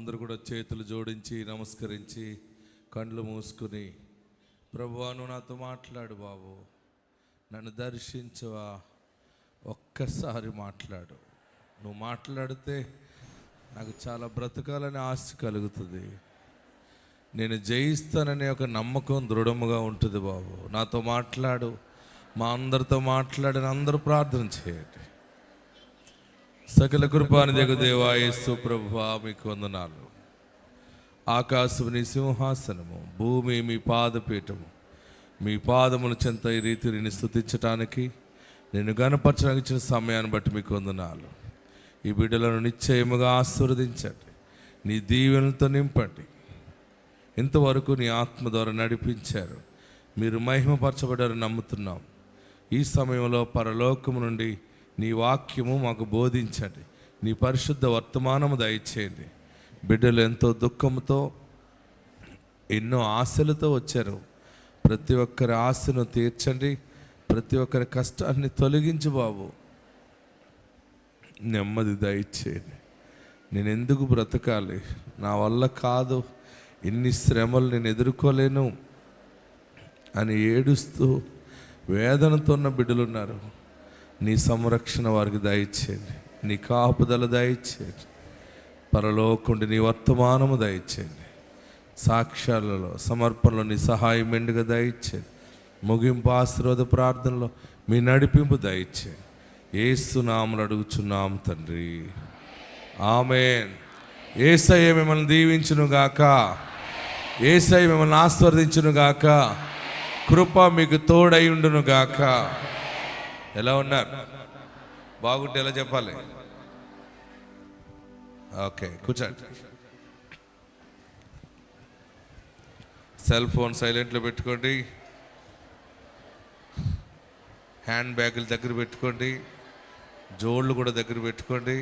అందరూ కూడా చేతులు జోడించి నమస్కరించి కళ్ళు మూసుకుని, ప్రభువా నువ్వు నాతో మాట్లాడు బాబు, నన్ను దర్శించవా, ఒక్కసారి మాట్లాడు. నువ్వు మాట్లాడితే నాకు చాలా బ్రతకాలని ఆశ కలుగుతుంది. నేను జయిస్తాననే ఒక నమ్మకం దృఢముగా ఉంటుంది. బాబు నాతో మాట్లాడు, మా అందరితో మాట్లాడని అందరూ ప్రార్థన చేయండి. సకల కృపానిధి దేవా యేసు ప్రభువా మీకు వందనాలు. ఆకాశము నీ సింహాసనము, భూమి మీ పాదపీఠము, మీ పాదముల చెంత ఈ రీతి నేను స్తుతించటానికి, నేను గణపరచడానికి ఇచ్చిన సమయాన్ని బట్టి మీకు వందనాలు. ఈ బిడ్డలను నిశ్చయముగా ఆశీర్వదించండి, నీ దీవెనలతో నింపండి. ఇంతవరకు నీ ఆత్మ ద్వారా నడిపించారు, మీరు మహిమపరచబడారని నమ్ముతున్నాం. ఈ సమయంలో పరలోకము నుండి నీ వాక్యము మాకు బోధించండి, నీ పరిశుద్ధ వర్తమానము దయచేయండి. బిడ్డలు ఎంతో దుఃఖంతో ఎన్నో ఆశలతో వచ్చారు. ప్రతి ఒక్కరి ఆశను తీర్చండి, ప్రతి ఒక్కరి కష్టాన్ని తొలగించు బాబు. నెమ్మది దయచేయండి. నేను ఎందుకు బ్రతకాలి, నా వల్ల కాదు, ఇన్ని శ్రమలు నేను ఎదుర్కోలేను అని ఏడుస్తూ వేదనతో ఉన్న బిడ్డలున్నారు. నీ సంరక్షణ వారికి దయచేయండి, నీ కాపుదల దయచేయండి, పరలోకుండి నీ వర్తమానము దయచేయండి, సాక్ష్యాలలో సమర్పణలో నీ సహాయం మెండుగా దయచేయండి. ముగింపు ఆశీర్వాద ప్రార్థనలో మీ నడిపింపు దయచేయండి. యేసు నామమున అడుగుచున్నాము తండ్రి, ఆమేన్. యేసయ్య మిమ్మల్ని దీవించునుగాక, యేసయ్య మిమ్మల్ని ఆశీర్వదించునుగాక, కృప మీకు తోడైండునుగాక. ఎలా ఉన్నారు? బాగుంటే ఎలా చెప్పాలి? ఓకే, కూర్చోండి. సెల్ ఫోన్ సైలెంట్లో పెట్టుకోండి, హ్యాండ్ బ్యాగులు దగ్గర పెట్టుకోండి, జోళ్ళు కూడా దగ్గర పెట్టుకోండి.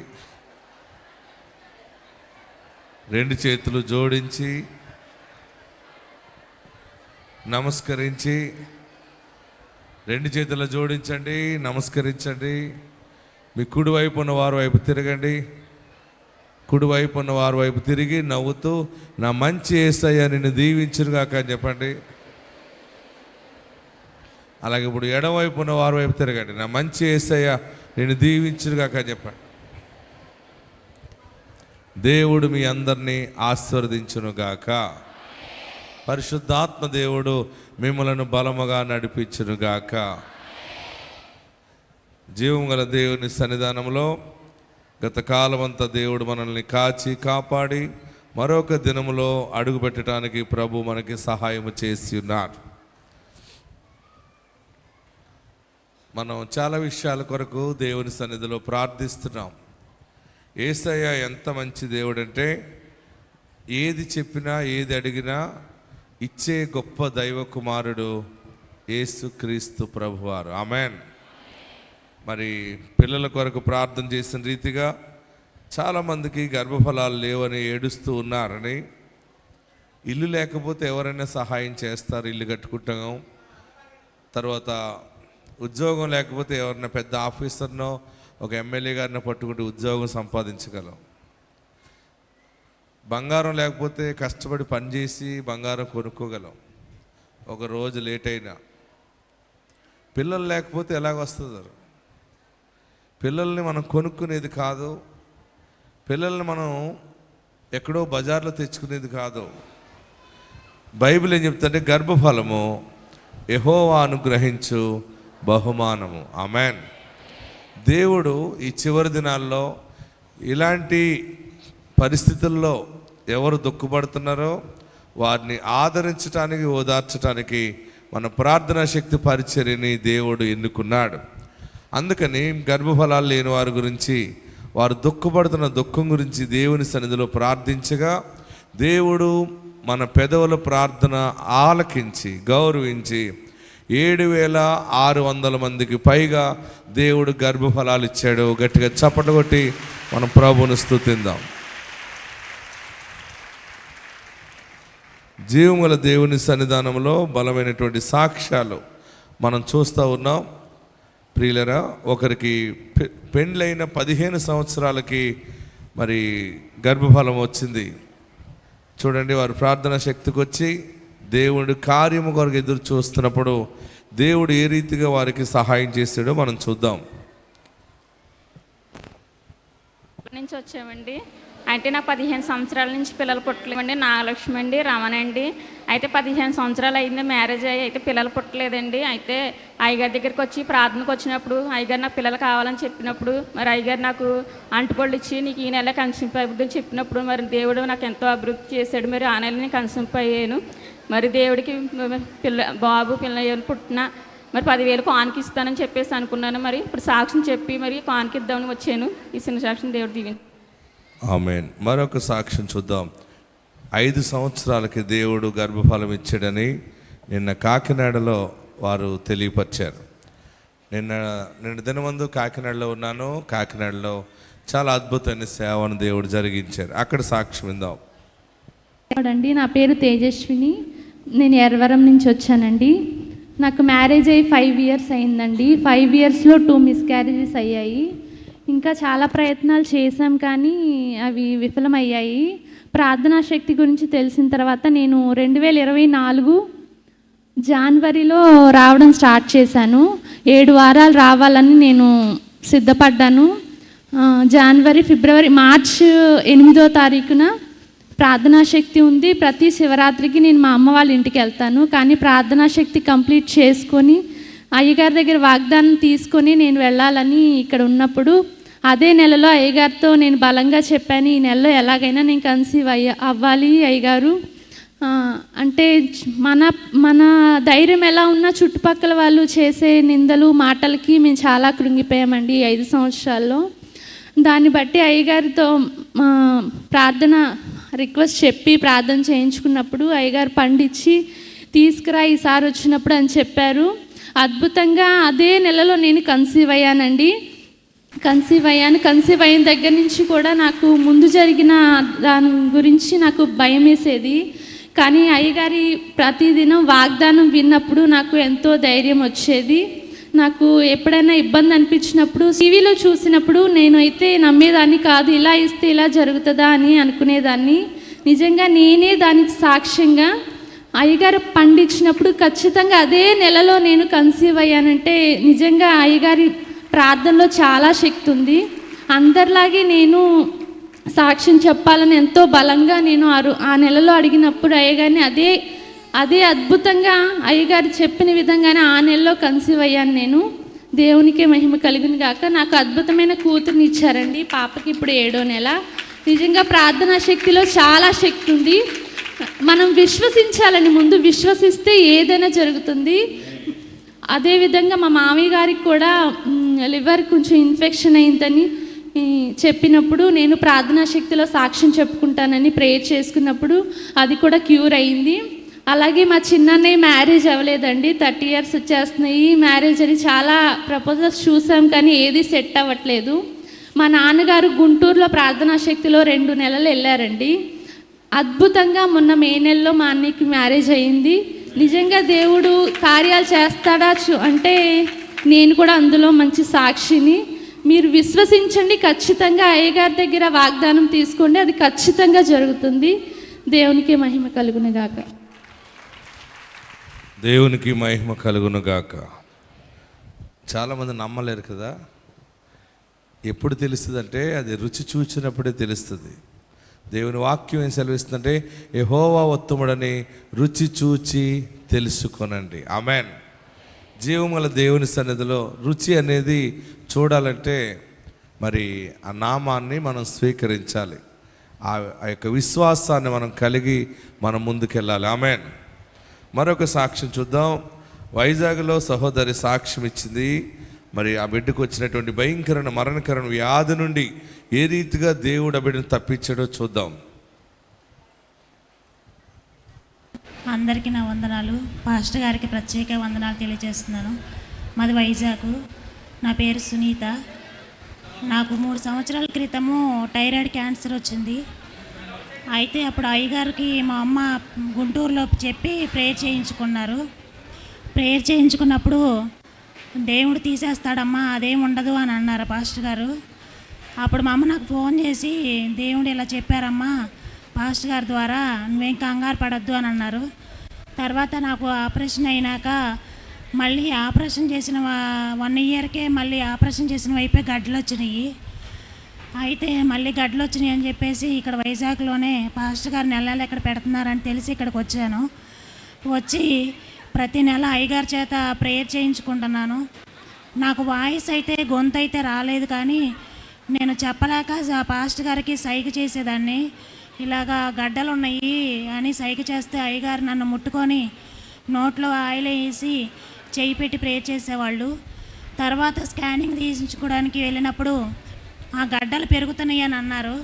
రెండు చేతులు జోడించి నమస్కరించి, రెండు చేతులు జోడించండి, నమస్కరించండి. మీ కుడివైపు ఉన్న వారి వైపు తిరగండి, కుడివైపు ఉన్న వారి వైపు తిరిగి నవ్వుతూ నా మంచి యేసయ్య నిన్ను దీవించునుగాక అని చెప్పండి. అలాగే ఇప్పుడు ఎడమవైపు ఉన్న వారి వైపు తిరగండి, నా మంచి యేసయ్య నిన్ను దీవించునుగాక అని చెప్పండి. దేవుడు మీ అందరినీ ఆశీర్వదించునుగాక. పరిశుద్ధాత్మ దేవుడు మిమ్మలను బలముగా నడిపించునుగాక. జీవం గల దేవుని సన్నిధానంలో గత కాలమంతా దేవుడు మనల్ని కాచి కాపాడి మరొక దినములో అడుగు పెట్టడానికి ప్రభు మనకి సహాయం చేసి ఉన్నారు. మనం చాలా విషయాల కొరకు దేవుని సన్నిధిలో ప్రార్థిస్తున్నాం. యేసయ్య ఎంత మంచి దేవుడు అంటే, ఏది చెప్పినా ఏది అడిగినా ఇచ్చే గొప్ప దైవ కుమారుడు యేసుక్రీస్తు ప్రభువారు. ఆమేన్. మరి పిల్లల కొరకు ప్రార్థన చేసిన రీతిగా చాలామందికి గర్భఫలాలు లేవని ఏడుస్తూ ఉన్నారని, ఇల్లు లేకపోతే ఎవరైనా సహాయం చేస్తారు, ఇల్లు కట్టుకుంటాం. తర్వాత ఉద్యోగం లేకపోతే ఎవరైనా పెద్ద ఆఫీసర్నో ఒక ఎమ్మెల్యే గారిని పట్టుకుంటే ఉద్యోగం సంపాదించగలం. బంగారం లేకపోతే కష్టపడి పనిచేసి బంగారం కొనుక్కోగలం, ఒక రోజు లేట్ అయినా. పిల్లలు లేకపోతే ఎలాగొస్తుంది? పిల్లల్ని మనం కొనుక్కునేది కాదు, పిల్లల్ని మనం ఎక్కడో బజార్లో తెచ్చుకునేది కాదు. బైబిల్ ఏం చెప్తుంటే గర్భఫలము యెహోవా అనుగ్రహించు బహుమానము. ఆమేన్. దేవుడు ఈ చివరి దినాల్లో ఇలాంటి పరిస్థితుల్లో ఎవరు దుఃఖపడుతున్నారో వారిని ఆదరించడానికి, ఓదార్చడానికి మన ప్రార్థనా శక్తి పరిచర్యని దేవుడు ఎన్నుకున్నాడు. అందుకని గర్భఫలాలు లేని వారి గురించి, వారు దుఃఖపడుతున్న దుఃఖం గురించి దేవుని సన్నిధిలో ప్రార్థించగా దేవుడు మన పెదవుల ప్రార్థన ఆలకించి గౌరవించి 7,600 మందికి పైగా దేవుడు గర్భఫలాలు ఇచ్చాడు. గట్టిగా చప్పట్లు కొట్టి మనం ప్రభువుని స్తుతిద్దాం. జీవముల దేవుని సన్నిధానంలో బలమైనటువంటి సాక్ష్యాలు మనం చూస్తూ ఉన్నాం. ప్రియులరా, ఒకరికి పెండ్లైన 15 సంవత్సరాలకి మరి గర్భఫలం వచ్చింది. చూడండి, వారు ప్రార్థనా శక్తికి వచ్చి దేవుడి కార్యము కొరకు ఎదురు చూస్తున్నప్పుడు దేవుడు ఏ రీతిగా వారికి సహాయం చేశాడో మనం చూద్దాం. నుంచి వచ్చామండి. అయితే నాకు 15 సంవత్సరాల నుంచి పిల్లలు పుట్టలేదండి. నాగలక్ష్మి అండి, రమణ అండి. అయితే 15 సంవత్సరాలు అయింది మ్యారేజ్ అయ్యి. అయితే పిల్లలు పుట్టలేదండి. అయితే అయ్యగారి దగ్గరికి వచ్చి ప్రార్థనకు వచ్చినప్పుడు అయ్యగారు నాకు పిల్లలు కావాలని చెప్పినప్పుడు మరి అయ్యగారు నాకు అంటుపళ్ళు ఇచ్చి నీకు ఈ నెల కన్సీవ్ అయ్యిద్దని చెప్పినప్పుడు మరి దేవుడు నాకు ఎంతో అభివృద్ధి చేశాడు. మరి ఆ నెల నేను కన్సీవ్ అయ్యాను. మరి దేవుడికి బాబు పిల్ల పుట్టిన మరి 10,000 కానుక ఇస్తానని చెప్పేసి అనుకున్నాను. మరి ఇప్పుడు సాక్ష్యం చెప్పి మరి కానుక ఇద్దామని వచ్చాను. ఈ చిన్న సాక్ష్యం దేవుడు దీవెన. ఆమేన్. మరొక సాక్ష్యం చూద్దాం. 5 సంవత్సరాలకి దేవుడు గర్భఫలం ఇచ్చాడని నిన్న కాకినాడలో వారు తెలియపరిచారు. నిన్న దినమందు కాకినాడలో ఉన్నాను. కాకినాడలో చాలా అద్భుతమైన సేవను దేవుడు జరిగించారు. అక్కడ సాక్ష్యం విందాం. అండి, నా పేరు తేజస్విని. నేను ఎర్రవరం నుంచి వచ్చానండి. నాకు మ్యారేజ్ అయ్యి 5 ఇయర్స్ అయిందండి. 5 ఇయర్స్లో 2 మిస్క్యారేజెస్ అయ్యాయి. ఇంకా చాలా ప్రయత్నాలు చేశాం కానీ అవి విఫలమయ్యాయి. ప్రార్థనా శక్తి గురించి తెలిసిన తర్వాత నేను 2024 జనవరిలో రావడం స్టార్ట్ చేశాను. 7 వారాలు రావాలని నేను సిద్ధపడ్డాను. జనవరి, ఫిబ్రవరి, మార్చ్ 8వ తారీఖున ప్రార్థనా శక్తి ఉంది. ప్రతి శివరాత్రికి నేను మా అమ్మ వాళ్ళ ఇంటికి వెళ్తాను. కానీ ప్రార్థనా శక్తి కంప్లీట్ చేసుకొని అయ్యగారి దగ్గర వాగ్దానం తీసుకొని నేను వెళ్ళాలని ఇక్కడ ఉన్నప్పుడు అదే నెలలో అయ్యగారితో నేను బలంగా చెప్పాను, ఈ నెలలో ఎలాగైనా నేను కన్సీవ్ అవ్వాలి అయ్యగారు అంటే. మన ధైర్యం ఎలా ఉన్నా చుట్టుపక్కల వాళ్ళు చేసే నిందలు మాటలకి మేము చాలా కృంగిపోయామండి 5 సంవత్సరాల్లో. దాన్ని బట్టి అయ్యగారితో ప్రార్థన రిక్వెస్ట్ చెప్పి ప్రార్థన చేయించుకున్నప్పుడు అయ్యగారు పండిచ్చి తీసుకురా ఈసారి వచ్చినప్పుడు అని చెప్పారు. అద్భుతంగా అదే నెలలో నేను కన్సీవ్ అయ్యానండి. కన్సీవ్ అయిన దగ్గర నుంచి కూడా నాకు ముందు జరిగిన దాని గురించి నాకు భయం వేసేది. కానీ అయ్యగారి ప్రతిదినం వాగ్దానం విన్నప్పుడు నాకు ఎంతో ధైర్యం వచ్చేది. నాకు ఎప్పుడైనా ఇబ్బంది అనిపించినప్పుడు టీవీలో చూసినప్పుడు నేను అయితే నమ్మేదాన్ని కాదు, ఇలా ఇస్తే ఇలా జరుగుతుందా అని అనుకునేదాన్ని. నిజంగా నేనే దానికి సాక్ష్యంగా అయ్యగారు పండించినప్పుడు ఖచ్చితంగా అదే నెలలో నేను కన్సీవ్ అయ్యానంటే నిజంగా అయ్యగారి ప్రార్థనలో చాలా శక్తి ఉంది. అందరిలాగే నేను సాక్ష్యం చెప్పాలని ఎంతో బలంగా నేను ఆ నెలలో అడిగినప్పుడు అయ్యగారిని అదే అద్భుతంగా అయ్యగారు చెప్పిన విధంగానే ఆ నెలలో కన్సీవ్ అయ్యాను నేను. దేవునికే మహిమ కలుగును గాక. నాకు అద్భుతమైన కూతుర్ని ఇచ్చారండి. పాపకి ఇప్పుడు 7వ నెల. నిజంగా ప్రార్థనా శక్తిలో చాలా శక్తి ఉంది. మనం విశ్వసించాలని, ముందు విశ్వసిస్తే ఏదైనా జరుగుతుంది. అదేవిధంగా మా మామయ్య గారికి కూడా లివర్ కొంచెం ఇన్ఫెక్షన్ అయిందని చెప్పినప్పుడు నేను ప్రార్థనా శక్తిలో సాక్ష్యం చెప్పుకుంటానని ప్రేయర్ చేసుకున్నప్పుడు అది కూడా క్యూర్ అయింది. అలాగే మా చిన్నన్నయ్య మ్యారేజ్ అవ్వలేదండి. 30 ఇయర్స్ వచ్చేస్తున్నాయి మ్యారేజ్ అని చాలా ప్రపోజల్స్ చూసాం కానీ ఏది సెట్ అవ్వట్లేదు. మా నాన్నగారు గుంటూరులో ప్రార్థనా శక్తిలో 2 నెలలు వెళ్ళారండి. అద్భుతంగా మొన్న మే నెలలో మా అన్నయ్యకి మ్యారేజ్ అయ్యింది. నిజంగా దేవుడు కార్యాలు చేస్తాడా అంటే నేను కూడా అందులో మంచి సాక్షిని. మీరు విశ్వసించండి, ఖచ్చితంగా అయ్యగారి దగ్గర వాగ్దానం తీసుకోండి, అది ఖచ్చితంగా జరుగుతుంది. దేవునికి మహిమ కలుగును గాక. దేవునికి మహిమ కలుగును గాక. చాలామంది నమ్మలేరు కదా. ఎప్పుడు తెలుస్తుంది అంటే అది రుచి చూచినప్పుడే తెలుస్తుంది. దేవుని వాక్యం ఏం సెలవిస్తుందంటే యెహోవా ఉత్తముడని రుచి చూచి తెలుసుకొనండి. ఆమేన్. జీవముల దేవుని సన్నిధిలో రుచి అనేది చూడాలంటే మరి ఆ నామాన్ని మనం స్వీకరించాలి. ఆ యొక్క విశ్వాసాన్ని మనం కలిగి మనం ముందుకెళ్ళాలి. ఆమేన్. మరొక సాక్ష్యం చూద్దాం. వైజాగ్లో సహోదరి సాక్ష్యం ఇచ్చింది. మరి ఆ బిడ్డకు వచ్చినటువంటి భయంకరమైన మరణకరమైన వ్యాధి నుండి ఏ రీతిగా దేవుడు ఆ బిడ్డను తప్పించాడో చూద్దాం. అందరికీ నా వందనాలు. పాస్టర్ గారికి ప్రత్యేక వందనాలు తెలియజేస్తున్నాను. మాది వైజాగ్. నా పేరు సునీత. నాకు 3 సంవత్సరాల క్రితము థైరాయిడ్ క్యాన్సర్ వచ్చింది. అయితే అప్పుడు అయ్యగారికి మా అమ్మ గుంటూరులో చెప్పి ప్రేయర్ చేయించుకున్నారు. ప్రేయర్ చేయించుకున్నప్పుడు దేవుడు తీసేస్తాడమ్మా, అదేం ఉండదు అని అన్నారు పాస్టర్ గారు. అప్పుడు మా అమ్మ నాకు ఫోన్ చేసి దేవుడు ఇలా చెప్పారమ్మా, పాస్టర్ గారి ద్వారా నువ్వేం కంగారు పడద్దు అని అన్నారు. తర్వాత నాకు ఆపరేషన్ అయినాక మళ్ళీ ఆపరేషన్ చేసిన 1 ఇయర్కే మళ్ళీ ఆపరేషన్ చేసిన వైపే గడ్డలు వచ్చినాయి. అయితే మళ్ళీ గడ్డలు వచ్చినాయి అని చెప్పేసి ఇక్కడ వైజాగ్లోనే పాస్టర్ గారు నెల ఇక్కడ పెడుతున్నారని తెలిసి ఇక్కడికి వచ్చాను. వచ్చి ప్రతి నెల అయ్యగారి చేత ప్రేయర్ చేయించుకుంటున్నాను. నాకు వాయిస్ అయితే గొంతు అయితే రాలేదు, కానీ నేను చెప్పలేక పాస్టర్ గారికి సైగ చేసేదాన్ని. ఇలాగా గడ్డలు ఉన్నాయి అని సైగ చేస్తే అయ్యగారు నన్ను ముట్టుకొని నోట్లో ఆయిల్ వేసి చేయి పెట్టి ప్రేయర్ చేసేవాళ్ళు. తర్వాత స్కానింగ్ తీయించుకోవడానికి వెళ్ళినప్పుడు ఆ గడ్డలు పెరుగుతున్నాయి అని అన్నారు.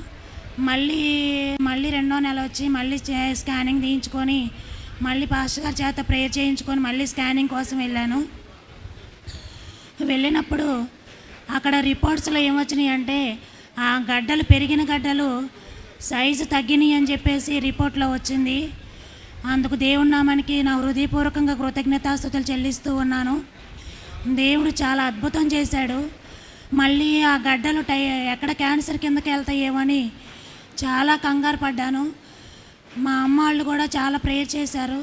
మళ్ళీ 2వ నెల వచ్చి మళ్ళీ స్కానింగ్ తీయించుకొని మళ్ళీ పాస్టర్ గారి చేత ప్రేయర్ చేయించుకొని మళ్ళీ స్కానింగ్ కోసం వెళ్ళాను. వెళ్ళినప్పుడు అక్కడ రిపోర్ట్స్లో ఏమొచ్చినాయి అంటే ఆ గడ్డలు పెరిగిన గడ్డలు సైజు తగ్గినాయి అని చెప్పేసి రిపోర్ట్లో వచ్చింది. అందుకు దేవుడి నామానికి నా హృదయపూర్వకంగా కృతజ్ఞతాస్తుతులు చెల్లిస్తూ ఉన్నాను. దేవుడు చాలా అద్భుతం చేశాడు. మళ్ళీ ఆ గడ్డలు ఎక్కడ క్యాన్సర్ కిందకి వెళ్తాయేమని చాలా కంగారు పడ్డాను. మా అమ్మ వాళ్ళు కూడా చాలా ప్రేయర్ చేశారు.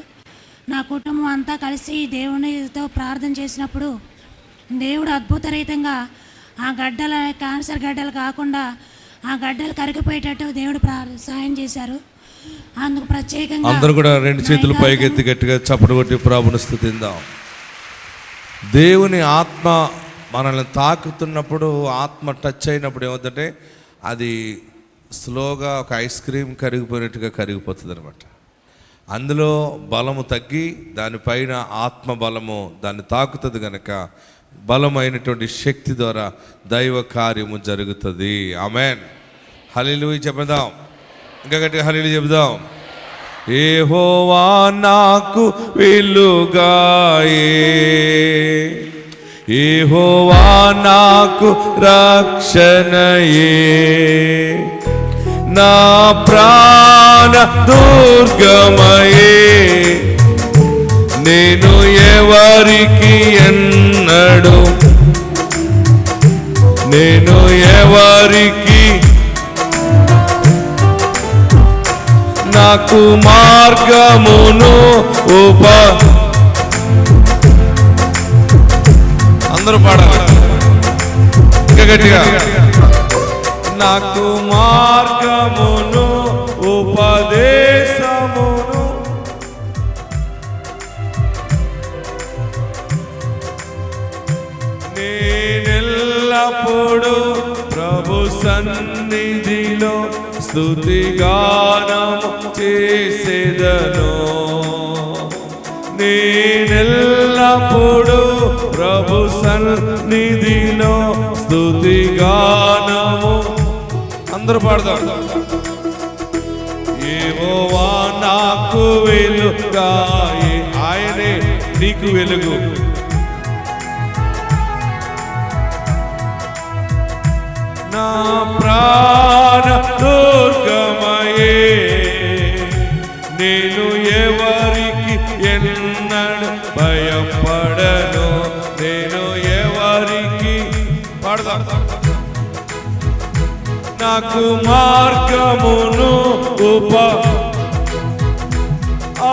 నా కుటుంబం అంతా కలిసి దేవునితో ప్రార్థన చేసినప్పుడు దేవుడు అద్భుతరీతంగా ఆ గడ్డల క్యాన్సర్ గడ్డలు కాకుండా ఆ గడ్డలు కరిగిపోయేటట్టు దేవుడు సాయం చేశారు. అందుకు ప్రత్యేకంగా అందరూ కూడా 2 చేతులు పైకెత్తి గట్టిగా చప్పట్లు కొట్టి ప్రభువుని స్తుతిద్దాం. దేవుని ఆత్మ మనల్ని తాకుతున్నప్పుడు, ఆత్మ టచ్ అయినప్పుడు ఏమవుతుందంటే అది స్లోగా ఒక ఐస్ క్రీమ్ కరిగిపోయినట్టుగా కరిగిపోతుంది అనమాట. అందులో బలము తగ్గి దానిపైన ఆత్మ బలము దాన్ని తాకుతుంది కనుక బలమైనటువంటి శక్తి ద్వారా దైవ కార్యము జరుగుతుంది. ఆమేన్. హల్లెలూయా చెప్దాం. ఇంకా గట్టిగా హల్లెలూయా చెప్దాం. యెహోవా నాకు వెలుగాయే, యెహోవా నాకు రక్షణయే, నా ప్రాణ దుర్గమయే, నేను ఎవరికి ఎన్నడు, నేను ఎవరికి, నాకు మార్గమును అందరూ పాడాలి ఇంకా గట్టిగా. నాకు మార్గమును ఉపదేశమును నేనెల్లప్పుడు ప్రభు సన్నిధిలో స్తుతిగానము చేసేదను. నేనెల్లప్పుడు ప్రభు సన్నిధిలో స్తుతిగానము. అందరూ పాడదాం. యెహోవా నాకు వెలుగాయే, ఆయనే నీకు వెలుగు, నా ప్రాణ దుర్గమయే, నేను ఎవరికి ఎన్నడు భయపడను, నేను ఎవరికి పాడదాం. నాకు మార్గమును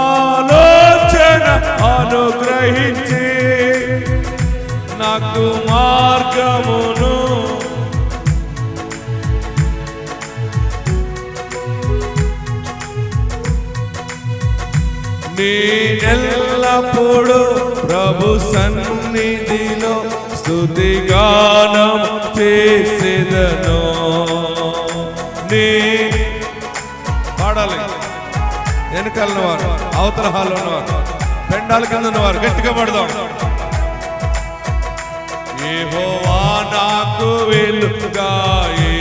ఆలోచన అనుగ్రహించి, నాకు మార్గమును నేనెల్లప్పుడు ప్రభు సన్నిధిలో స్తుతిగానం చేసేదను. పాడాలి. వెనకాల వారు, అవతల హాల్లో ఉన్నవారు, పెండాల కింద ఉన్నవారు గట్టిగా పడదాం. యెహోవా నాకు వెలుగాయే,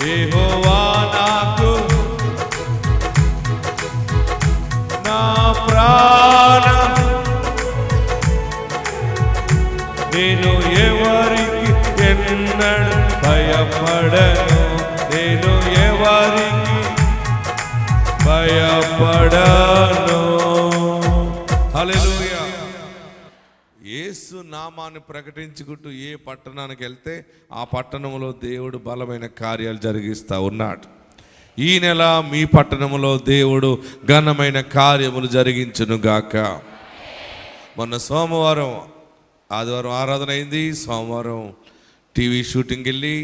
యెహోవా నాకు నా ప్రాణ, నేను ఎవరికి ఎన్నడు భయపడను, నేను ఎవరికి భయపడను. హల్లెలూయా. యేసు నామాన్ని ప్రకటించుకుంటూ ఏ పట్టణానికి వెళ్తే ఆ పట్టణంలో దేవుడు బలమైన కార్యాలు జరిగిస్తూ ఉన్నాడు. ఈ నెల మీ పట్టణంలో దేవుడు ఘనమైన కార్యములు జరిగించునుగాక. మొన్న సోమవారం, ఆదివారం ఆరాధన అయింది, సోమవారం టీవీ షూటింగ్కి వెళ్ళి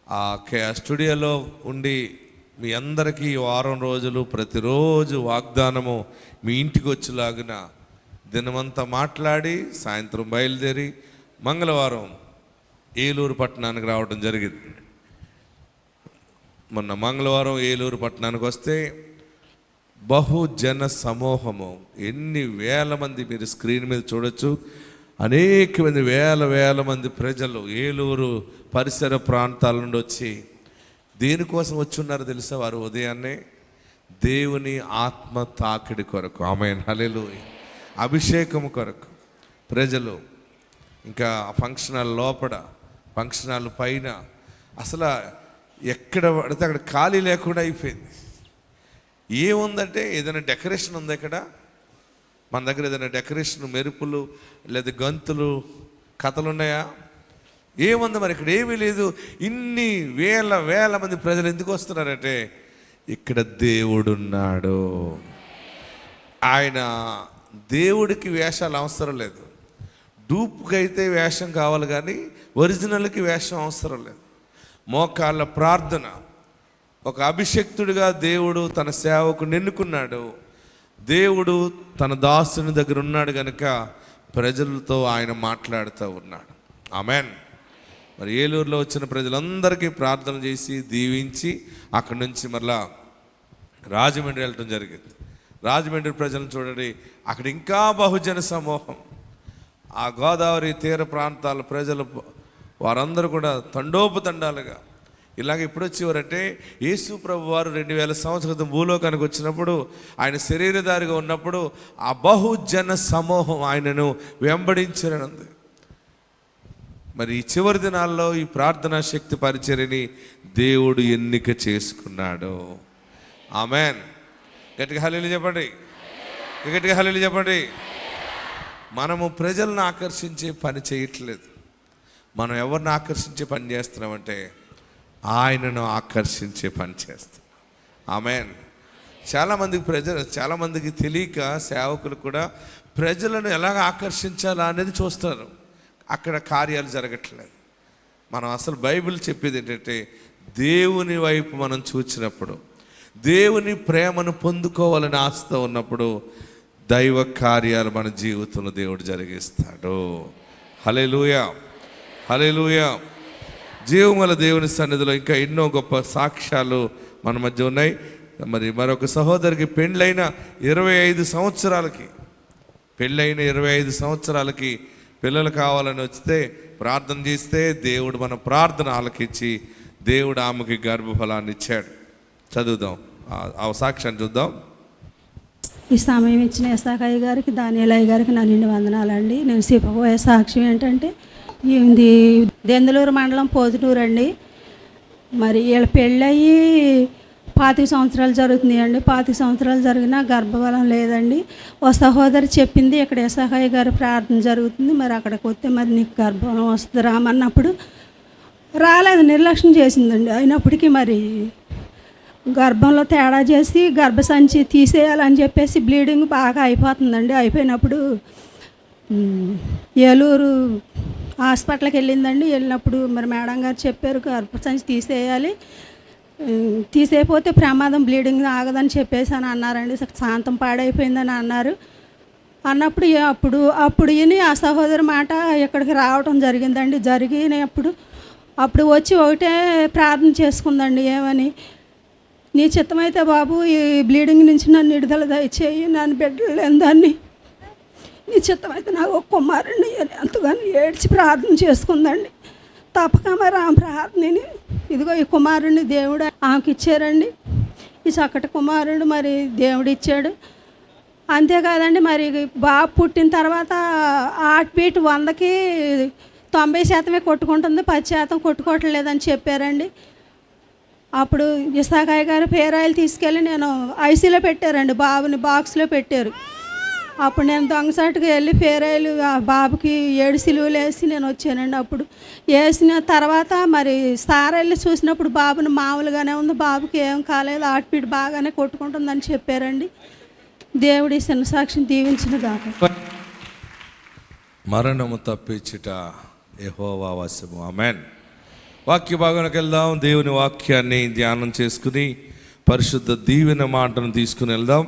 ఆ స్టూడియోలో ఉండి మీ అందరికీ వారం రోజులు ప్రతిరోజు వాగ్దానము మీ ఇంటికి వచ్చేలాగిన దినమంతా మాట్లాడి సాయంత్రం బయలుదేరి మంగళవారం ఏలూరు పట్టణానికి రావడం జరిగింది. మొన్న మంగళవారం ఏలూరు పట్టణానికి వస్తే బహుజన సమూహము, ఎన్ని వేల మంది మీరు స్క్రీన్ మీద చూడొచ్చు. అనేక మంది, వేల మంది ప్రజలు ఏలూరు పరిసర ప్రాంతాల నుండి వచ్చి దేనికోసం వచ్చి ఉన్నారు తెలుసా? వారు ఉదయాన్నే దేవుని ఆత్మ తాకిడి కొరకు, ఆమేన్, హల్లెలూయా, అభిషేకం కొరకు ప్రజలు. ఇంకా ఫంక్షన్ హాల్ లోపల, ఫంక్షన్ హాల్ పైన అసలు ఎక్కడ పడితే అక్కడ ఖాళీ లేకుండా అయిపోయింది. ఏముందంటే ఏదైనా డెకరేషన్ ఉంది ఇక్కడ మన దగ్గర, ఏదైనా డెకరేషన్, మెరుపులు లేదా గంతులు, కథలు ఉన్నాయా? ఏముంది మరి? ఇక్కడ ఏమీ లేదు. ఇన్ని వేల మంది ప్రజలు ఎందుకు వస్తున్నారంటే ఇక్కడ దేవుడున్నాడు. ఆయన దేవుడికి వేషాలు అవసరం లేదు. డూప్కి అయితే వేషం కావాలి కానీ ఒరిజినల్కి వేషం అవసరం లేదు. మోకాళ్ళ ప్రార్థన, ఒక అభిషక్తుడిగా దేవుడు తన సేవకు ఎన్నుకున్నాడు. దేవుడు తన దాసుని దగ్గర ఉన్నాడు కనుక ప్రజలతో ఆయన మాట్లాడుతూ ఉన్నాడు. ఆమెన్. మరి ఏలూరులో వచ్చిన ప్రజలందరికీ ప్రార్థన చేసి దీవించి అక్కడి నుంచి మరలా రాజమండ్రి వెళ్ళటం జరిగింది. రాజమండ్రి ప్రజలను చూడండి, అక్కడ ఇంకా బహుజన సమూహం. ఆ గోదావరి తీర ప్రాంతాల ప్రజలు వారందరూ కూడా తండోపతండాలుగా ఇలాగ ఎప్పుడు వచ్చేవారంటే యేసు ప్రభు వారు 2000 సంవత్సరాల క్రితం భూలోకానికి వచ్చినప్పుడు, ఆయన శరీరధారిగా ఉన్నప్పుడు ఆ బహుజన సమూహం ఆయనను వెంబడించారనుంది. మరి ఈ చివరి దినాల్లో ఈ ప్రార్థనా శక్తి పరిచర్యని దేవుడు ఎన్నిక చేసుకున్నాడు. ఆమెన్. గట్టిగా హల్లెలూయా చెప్పండి, గట్టిగా హల్లెలూయా చెప్పండి. మనము ప్రజలను ఆకర్షించే పని చేయట్లేదు. మనం ఎవరిని ఆకర్షించే పని చేస్తున్నామంటే ఆయనను ఆకర్షించే పని చేస్తాం. ఆమెన్. చాలామందికి తెలియక సేవకులు కూడా ప్రజలను ఎలాగ ఆకర్షించాలా అనేది చూస్తారు. అక్కడ కార్యాలు జరగట్లేదు. మనం అసలు బైబిల్ చెప్పేది ఏంటంటే దేవుని వైపు మనం చూచినప్పుడు, దేవుని ప్రేమను పొందుకోవాలని ఆశతో ఉన్నప్పుడు దైవ కార్యాలు మన జీవితంలో దేవుడు జరిగిస్తాడు. హల్లెలూయా, హల్లెలూయా. జీవముల దేవుని సన్నిధిలో ఇంకా ఎన్నో గొప్ప సాక్ష్యాలు మన మధ్య ఉన్నాయి. మరి మరొక సహోదరికి పెళ్ళైన 25 సంవత్సరాలకి పిల్లలు కావాలని వస్తే ప్రార్థన చేస్తే దేవుడు మన ప్రార్థన ఆలకించి దేవుడు ఆమెకి గర్భఫలాన్ని ఇచ్చాడు. చదువుదాం, ఆ సాక్ష్యాన్ని చూద్దాం. ఈ సమయం ఇచ్చిన ఎస్ఆకయ్య గారికి, దానియాలయ్య గారికి నా నిండు వందనాలండి. నేను చెప్పబోయే సాక్ష్యం ఏంటంటే, ఇది దెందులూరు మండలం పోతుటూరు అండి. మరి వీళ్ళ పెళ్ళయి 25 సంవత్సరాలు జరుగుతున్నాయండి. 25 సంవత్సరాలు జరిగినా గర్భఫలం లేదండి. ఓ సహోదరి చెప్పింది, ఇక్కడ ఎస్ఆకయ్య గారి ప్రార్థన జరుగుతుంది, మరి అక్కడికి వస్తే మరి నీకు గర్భఫలం వస్తుంది రామన్నప్పుడు రాలేదు, నిర్లక్ష్యం చేసిందండి. అయినప్పటికీ మరి గర్భంలో తేడా చేసి గర్భసంచి తీసేయాలని చెప్పేసి బ్లీడింగ్ బాగా అయిపోతుందండి. అయిపోయినప్పుడు ఏలూరు హాస్పిటల్కి వెళ్ళిందండి. వెళ్ళినప్పుడు మరి మేడం గారు చెప్పారు గర్భసంచి తీసేయాలి, తీసేయపోతే ప్రమాదం, బ్లీడింగ్ ఆగదని చెప్పేసి అని అన్నారండి. శాంతం పాడైపోయిందని అన్నారు. అన్నప్పుడు అప్పుడు విని ఆ సహోదరి మాట ఇక్కడికి రావడం జరిగిందండి. అప్పుడు వచ్చి ఒకటే ప్రార్థన చేసుకుందండి. ఏమని, నీ చిత్తమైతే బాబు ఈ బ్లీడింగ్ నుంచి నన్ను విడుదల దయచేయి, నన్ను బిడ్డలు లేని దాన్ని, నీ చిత్తమైతే నాకు ఒక కుమారుడిని ఎంతగానో ఏడ్చి ప్రార్థన చేసుకుందండి. తప్పక మరి ఆ ప్రార్థనని ఇదిగో ఈ కుమారుడిని దేవుడు ఆమెకి ఇచ్చారండి. ఈ చక్కటి కుమారుడు మరి దేవుడు ఇచ్చాడు. అంతేకాదండి, మరి బాబు పుట్టిన తర్వాత హార్ట్ బీట్ 100కి 90% కొట్టుకుంటుంది, 10% కొట్టుకోవట్లేదని చెప్పారండి. అప్పుడు ఇసాకయ్య గారు పేరాయిలు తీసుకెళ్ళి నేను ఐసీలో పెట్టారండి. బాబుని బాక్స్లో పెట్టారు. అప్పుడు నేను దొంగసాటుగా వెళ్ళి ఫేరాయిలు ఆ బాబుకి 7 సిలువలు వేసి నేను వచ్చానండి. అప్పుడు వేసిన తర్వాత మరి సార్ వెళ్ళి చూసినప్పుడు బాబుని మామూలుగానే ఉంది, బాబుకి ఏం కాలేదు, ఆటపీట బాగానే కొట్టుకుంటుందని చెప్పారండి. దేవుడి చిన్న సాక్షిని దీవించిన కాక. మరణము తప్పించుట యెహోవా వశము. ఆమేన్. వాక్య భాగానికి వెళ్దాం. దేవుని వాక్యాన్ని ధ్యానం చేసుకుని పరిశుద్ధ దీవెన మాటను తీసుకుని వెళ్దాం.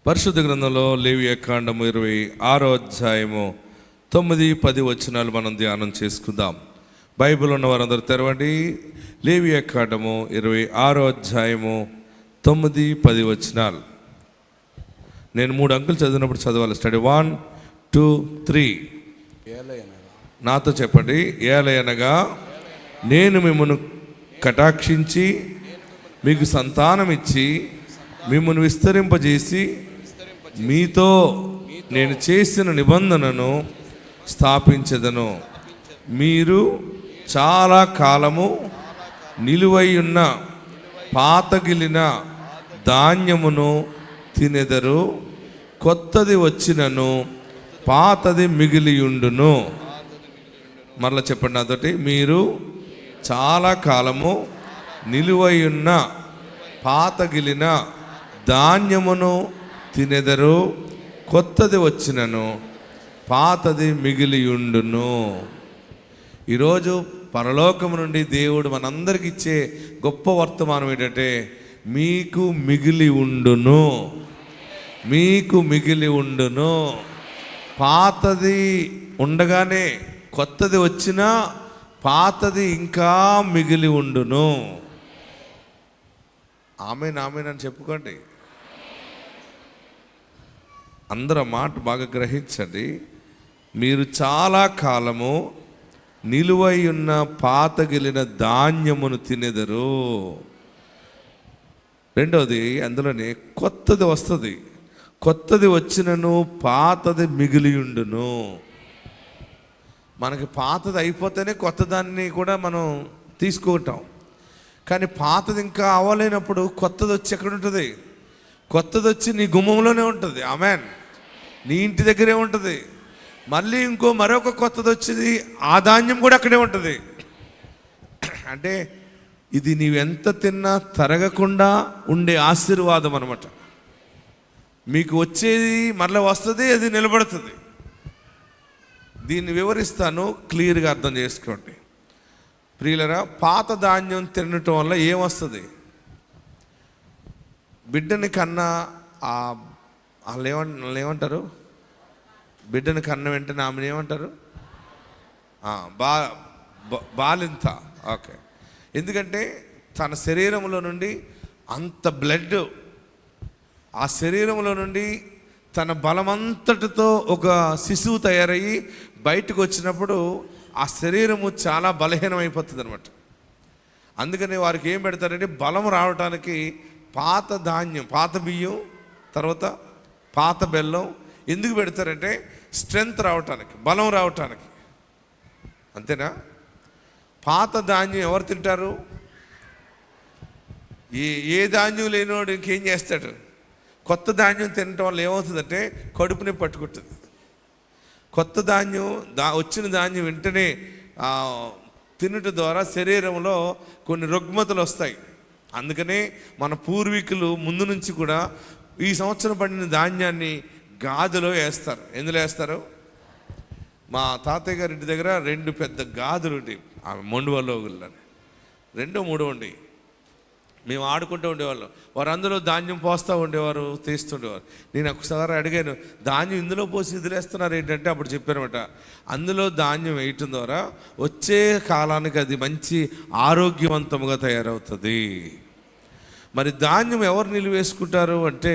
పరిశుద్ధ గ్రంథంలో లేవియాకాండము 26వ అధ్యాయము 9-10 వచనాలు మనం ధ్యానం చేసుకుందాం. బైబిల్ ఉన్న వారందరూ తెరవండి. లేవియాకాండము 26వ అధ్యాయము 9-10 వచనాలు. నేను 3 అంకెలు చదివినప్పుడు చదవాలి. స్టడీ 1, 2, 3. నాతో చెప్పండి. ఏలయనగా నేను మిమ్మల్ని కటాక్షించి మీకు సంతానం ఇచ్చి మిమ్మల్ని విస్తరింపజేసి మీతో నేను చేసిన నిబంధనను స్థాపించదను. మీరు చాలా కాలము నిలువై ఉన్న పాతగిలిన ధాన్యమును తినెదరు. కొత్తది వచ్చినను పాతది మిగిలియుండును. మరలా చెప్పండి నాతోటి. మీరు చాలా కాలము నిలువై ఉన్న పాతగిలిన ధాన్యమును తినెదరు. కొత్తది వచ్చినను పాతది మిగిలియుండును. ఈరోజు పరలోకము నుండి దేవుడు మనందరికి ఇచ్చే గొప్ప వర్తమానం ఏంటంటే మీకు మిగిలి ఉండును, మీకు మిగిలి ఉండును. పాతది ఉండగానే కొత్తది వచ్చినా పాతది ఇంకా మిగిలి ఉండును. ఆమేన్ ఆమేన్ అని చెప్పుకోండి. అందరూ మాట బాగా గ్రహించండి. మీరు చాలా కాలము నిలువై ఉన్న పాతగిలిన ధాన్యమును తినెదరు. రెండవది, అందులోనే కొత్తది వస్తుంది. కొత్తది వచ్చినను పాతది మిగిలియుండును. మనకి పాతది అయిపోతేనే కొత్త దాన్ని కూడా మనం తీసుకుంటాం. కానీ పాతది ఇంకా అవ్వలేనప్పుడు కొత్తది వచ్చి ఎక్కడ ఉంటుంది? కొత్తది వచ్చి నీ గుమ్మంలోనే ఉంటుంది. ఆమేన్. నీ ఇంటి దగ్గరే ఉంటుంది. మళ్ళీ మరొక కొత్తది వచ్చింది, ఆ ధాన్యం కూడా అక్కడే ఉంటుంది. అంటే ఇది నీవెంత తిన్నా తరగకుండా ఉండే ఆశీర్వాదం అన్నమాట. మీకు వచ్చేది మరలా వస్తుంది, అది నిలబడుతుంది. దీన్ని వివరిస్తాను, క్లియర్గా అర్థం చేసుకోండి. ప్రియులరా, పాత ధాన్యం తినటం వల్ల ఏమొస్తుంది? బిడ్డని కన్నా వాళ్ళు ఏమంటారు? బిడ్డని కన్న వెంటనే ఆమెను ఏమంటారు? బాలింత. ఓకే. ఎందుకంటే తన శరీరంలో నుండి అంత బ్లడ్, ఆ శరీరంలో నుండి తన బలమంతటితో ఒక శిశువు తయారయ్యి బయటకు వచ్చినప్పుడు ఆ శరీరము చాలా బలహీనమైపోతుంది అనమాట. అందుకని వారికి ఏం పెడతారంటే బలం రావడానికి పాత ధాన్యం, పాత బియ్యం, తర్వాత పాత బెల్లం. ఎందుకు పెడతారంటే స్ట్రెంగ్త్ రావటానికి, బలం రావటానికి. అంతేనా? పాత ధాన్యం ఎవరు తింటారు? ఏ ధాన్యం లేనివాడు ఇంకేం చేస్తాడు? కొత్త ధాన్యం తినటం వల్ల ఏమవుతుందంటే కడుపుని పట్టుకుంటుంది. కొత్త ధాన్యం వచ్చిన ధాన్యం వెంటనే తినటం ద్వారా శరీరంలో కొన్ని రుగ్మతలు వస్తాయి. అందుకనే మన పూర్వీకులు ముందు నుంచి కూడా ఈ సంవత్సరం పండిన ధాన్యాన్ని గాదిలో వేస్తారు. ఎందులో వేస్తారు? మా తాతయ్య గారి ఇంటి దగ్గర 2 పెద్ద గాదులు ఉండేవి. ఆమె మొండువల్లో 2, 3 ఉండి మేము ఆడుకుంటూ ఉండేవాళ్ళం. వారు అందులో ధాన్యం పోస్తూ ఉండేవారు, తీస్తుండేవారు. నేను ఒకసారి అడిగాను, ధాన్యం ఇందులో పోసి వదిలేస్తున్నారు ఏంటంటే అప్పుడు చెప్పారన్నమాట, అందులో ధాన్యం వేయటం ద్వారా వచ్చే కాలానికి అది మంచి ఆరోగ్యవంతంగా తయారవుతుంది. మరి ధాన్యం ఎవరు నిలువేసుకుంటారు అంటే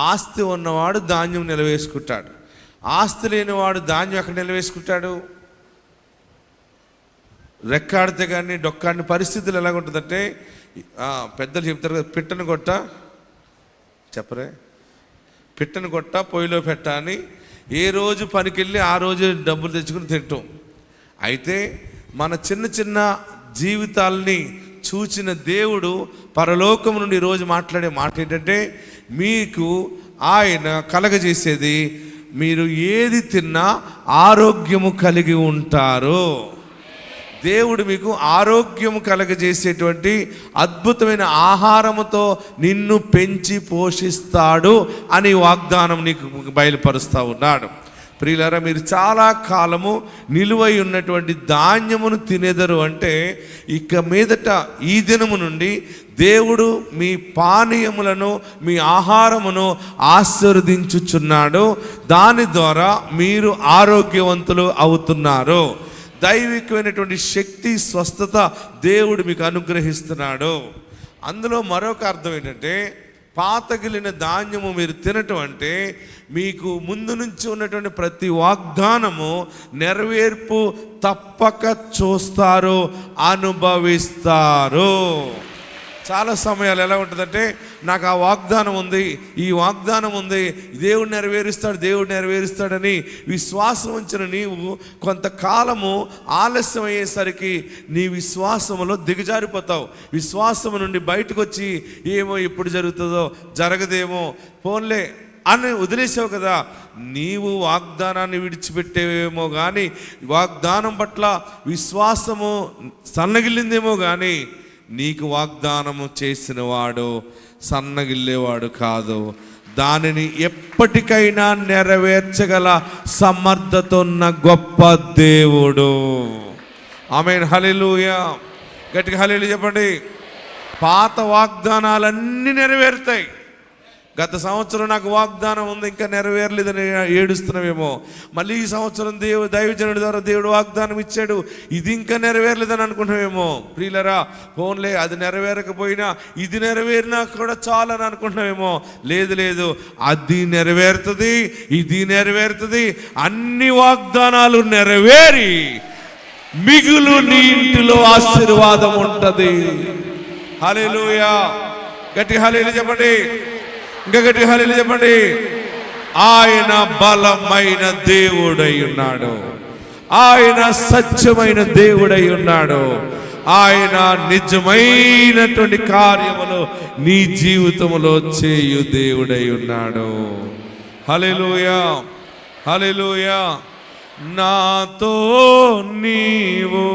ఆస్తి ఉన్నవాడు ధాన్యం నిలవేసుకుంటాడు. ఆస్తి లేనివాడు ధాన్యం ఎక్కడ నిలవేసుకుంటాడు? రెక్కాడితే కానీ డొక్కాడిని పరిస్థితులు ఎలాగుంటుందంటే పెద్దలు చెప్తారు కదా, పిట్టను కొట్ట చెప్పరే, పిట్టను కొట్ట పొయ్యిలో పెట్ట అని. ఏ రోజు పనికెళ్ళి ఆ రోజు డబ్బులు తెచ్చుకుని తింటాం. అయితే మన చిన్న చిన్న జీవితాలని చూచిన దేవుడు పరలోకం నుండి ఈరోజు మాట్లాడే మాట ఏంటంటే, మీకు ఆయన కలగజేసేది మీరు ఏది తిన్నా ఆరోగ్యము కలిగి ఉంటారు. దేవుడు మీకు ఆరోగ్యము కలగజేసేటువంటి అద్భుతమైన ఆహారముతో నిన్ను పెంచి పోషిస్తాడు అని వాగ్దానం నీకు బయలుపరుస్తూ ఉన్నాడు. ప్రియులారా, మీరు చాలా కాలము నిలువై ఉన్నటువంటి ధాన్యమును తినేదరు అంటే, ఇక మీదట ఈ దినము నుండి దేవుడు మీ పానీయములను, మీ ఆహారమును ఆశీర్వదించుచున్నాడు. దాని ద్వారా మీరు ఆరోగ్యవంతులు అవుతున్నారు. దైవికమైనటువంటి శక్తి, స్వస్థత దేవుడు మీకు అనుగ్రహిస్తున్నాడు. అందులో మరొక అర్థం ఏంటంటే, పాతగిలిన ధాన్యము మీరు తినటం అంటే మీకు ముందు నుంచి ఉన్నటువంటి ప్రతి వాగ్దానము నెరవేర్పు తప్పక చూస్తారు, అనుభవిస్తారు. చాలా సమయాలు ఎలా ఉంటుందంటే, నాకు ఆ వాగ్దానం ఉంది, ఈ వాగ్దానం ఉంది, దేవుడు నెరవేరుస్తాడని విశ్వాసం ఉంచిన నీవు కొంతకాలము ఆలస్యం అయ్యేసరికి నీ విశ్వాసములో దిగజారిపోతావు. విశ్వాసము నుండి బయటకు వచ్చి ఏమో ఎప్పుడు జరుగుతుందో, జరగదేమో, పోన్లే అని వదిలేసావు కదా. నీవు వాగ్దానాన్ని విడిచిపెట్టేవేమో కానీ వాగ్దానం పట్ల విశ్వాసము సన్నగిల్లిందేమో కానీ నీకు వాగ్దానము చేసిన వాడు సన్నగిల్లేవాడు కాదు. దానిని ఎప్పటికైనా నెరవేర్చగల సమర్థత ఉన్న గొప్ప దేవుడు. ఆమేన్, హల్లెలూయా. గట్టిగా హల్లెలూయా చెప్పండి. పాత వాగ్దానాలన్నీ నెరవేరుతాయి. గత సంవత్సరం నాకు వాగ్దానం ఉంది, ఇంకా నెరవేరలేదని ఏడుస్తున్నావేమో. మళ్ళీ ఈ సంవత్సరం దైవజనుడి ద్వారా దేవుడు వాగ్దానం ఇచ్చాడు, ఇది ఇంకా నెరవేరలేదని అనుకుంటున్నావేమో. ప్రియులరా, ఫోన్లే అది నెరవేరకపోయినా ఇది నెరవేరినా కూడా చాలని అనుకుంటున్నావేమో. లేదు, అది నెరవేరుతుంది, ఇది నెరవేరుతుంది. అన్ని వాగ్దానాలు నెరవేరి మిగులు నీ ఇంటిలో ఆశీర్వాదం ఉంటది. హల్లెలూయా. గట్టి హల్లెలూయా చెప్పండి. ఇంకా గట్టి హల్లెలూయా చెప్పండి. ఆయన బలమైన దేవుడై ఉన్నాడు, ఆయన సత్యమైన దేవుడై ఉన్నాడు, ఆయన నిజమైనటువంటి కార్యములు నీ జీవితంలో చేయు దేవుడై ఉన్నాడు. హల్లెలూయా, హల్లెలూయా. నాతో నీవు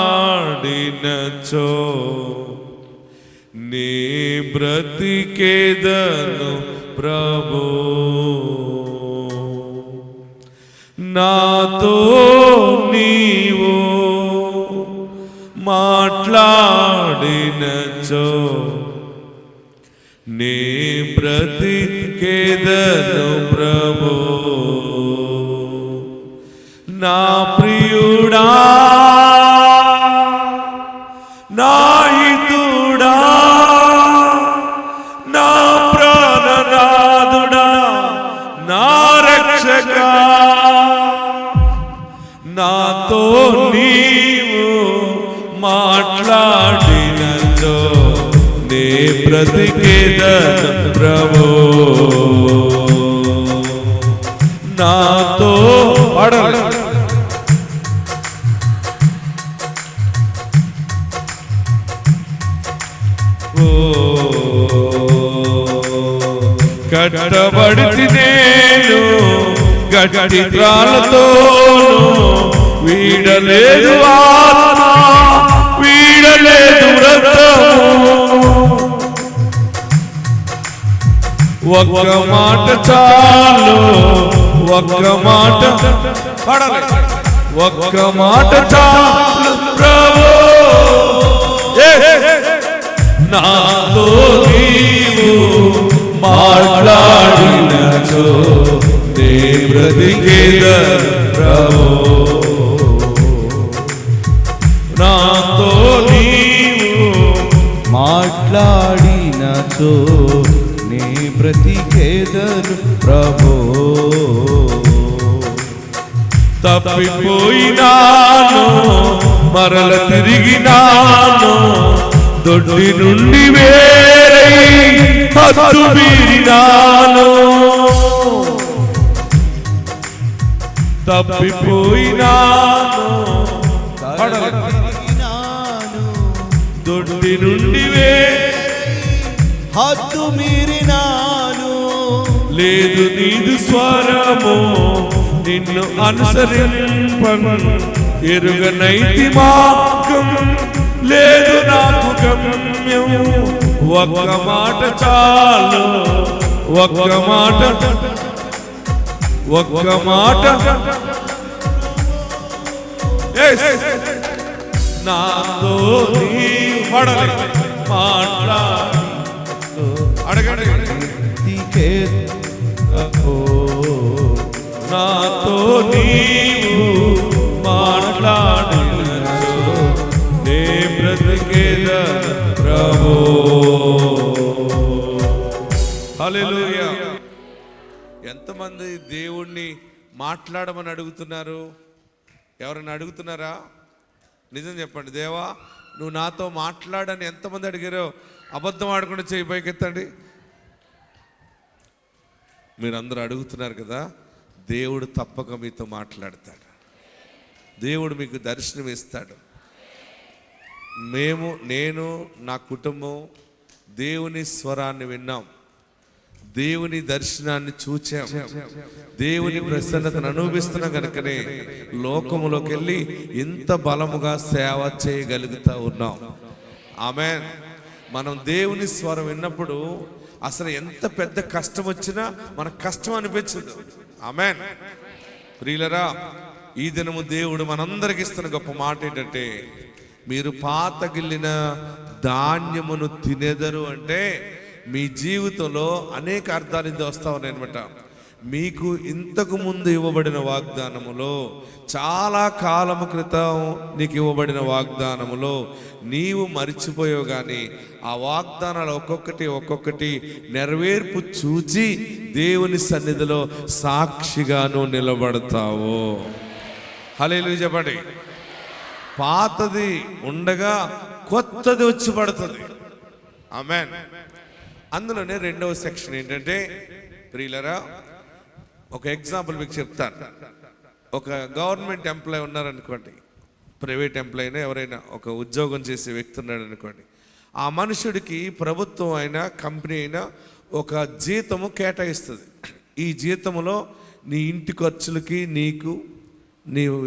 మాట్లాడినచో నీ బ్రతికేదను ప్రభు. నాతో నీవు మాట్లాడినచో నీ బ్రతికేదను ప్రభు. నా ప్రియుడా, నా హితుడా, నా ప్రాణనాథుడా, నా రక్షకా, నాతో నీవు మాట్లాడినచో నే బ్రతికేదను ప్రభు. నాతో పాడాలి. కట్టబడితి నేను గట్టి త్రాళ్ళతోను, వీడలేదు ఆత్మ, వీడలేదు రక్తము. ఒక్క మాట చాలు, ఒక్క మాట పాడాలి. ఒక్క మాట చాలు ప్రభు. నాతో నీవు మాట్లాడినచో నే బ్రతికేదను ప్రభు. నాతో నీవు మాట్లాడినచో నే బ్రతికేదను ప్రభు. తప్పిపోయినాను మరల తిరిగినాను, దొడ్డి నుండి వేరై హద్దు మీరినాను. తప్పిపోయినాను తిరిగినాను, దొడ్డి నుండి హద్దు మీరినాను, లేదు నీదు స్వరము నిన్ను అనుసరింపను, ఎరుగనైతి మార్గం లేదు నాకు గమ్యం. ఒక్క మాట చాలు, ఒక్క మాట, ఒక్క మాట నాతో నీ పడలే మాట్లాడు. అడగండి. నాతో నీవు మాట్లాడినచో నే బ్రతికేద ప్రభు. హల్లెలూయా. ఎంతమంది దేవుణ్ణి మాట్లాడమని అడుగుతున్నారు? ఎవరైనా అడుగుతున్నారా? నిజం చెప్పండి. దేవా నువ్వు నాతో మాట్లాడని ఎంతమంది అడిగారో? అబద్ధం ఆడకుండా చేయి పైకెత్తండి. మీరందరూ అడుగుతున్నారు కదా. దేవుడు తప్పక మీతో మాట్లాడతాడు. దేవుడు మీకు దర్శనం ఇస్తాడు. నేను నా కుటుంబం దేవుని స్వరాన్ని విన్నాం, దేవుని దర్శనాన్ని చూచాం, దేవుని ప్రసన్నతను అనుభవిస్తున్నాం. కనుకనే లోకములోకి వెళ్ళి ఇంత బలముగా సేవ చేయగలుగుతా ఉన్నాం. ఆమేన్. మనం దేవుని స్వరం విన్నప్పుడు అసలు ఎంత పెద్ద కష్టం వచ్చినా మనకు కష్టం అనిపించదు. ఆమేన్. ప్రియులరా, ఈ దినము దేవుడు మనందరికి ఇస్తున్న గొప్ప మాట ఏంటంటే, మీరు పాతగిల్లిన ధాన్యమును తినేదరు అంటే మీ జీవితంలో అనేక అర్థాలు ఇది వస్తా ఉన్నాయన్నమాట. మీకు ఇంతకు ముందు ఇవ్వబడిన వాగ్దానములో, చాలా కాలము క్రితం నీకు ఇవ్వబడిన వాగ్దానములో నీవు మరిచిపోయావు, కానీ ఆ వాగ్దానాలు ఒక్కొక్కటి నెరవేర్పు చూచి దేవుని సన్నిధిలో సాక్షిగాను నిలబడతావు. హల్లెలూయా చెప్పండి. పాతది ఉండగా కొత్తది వచ్చి పడుతుంది. ఆమేన్. అందులోనే రెండవ సెక్షన్ ఏంటంటే, ప్రియులరా, ఒక ఎగ్జాంపుల్ మీకు చెప్తాను. ఒక గవర్నమెంట్ ఎంప్లాయ్ ఉన్నారనుకోండి, ప్రైవేట్ ఎంప్లాయీనే, ఎవరైనా ఒక ఉద్యోగం చేసే వ్యక్తి ఉన్నాడు అనుకోండి. ఆ మనుషుడికి ప్రభుత్వం అయినా కంపెనీ అయినా ఒక జీతము కేటాయిస్తుంది. ఈ జీతములో నీ ఇంటి ఖర్చులకి నీవు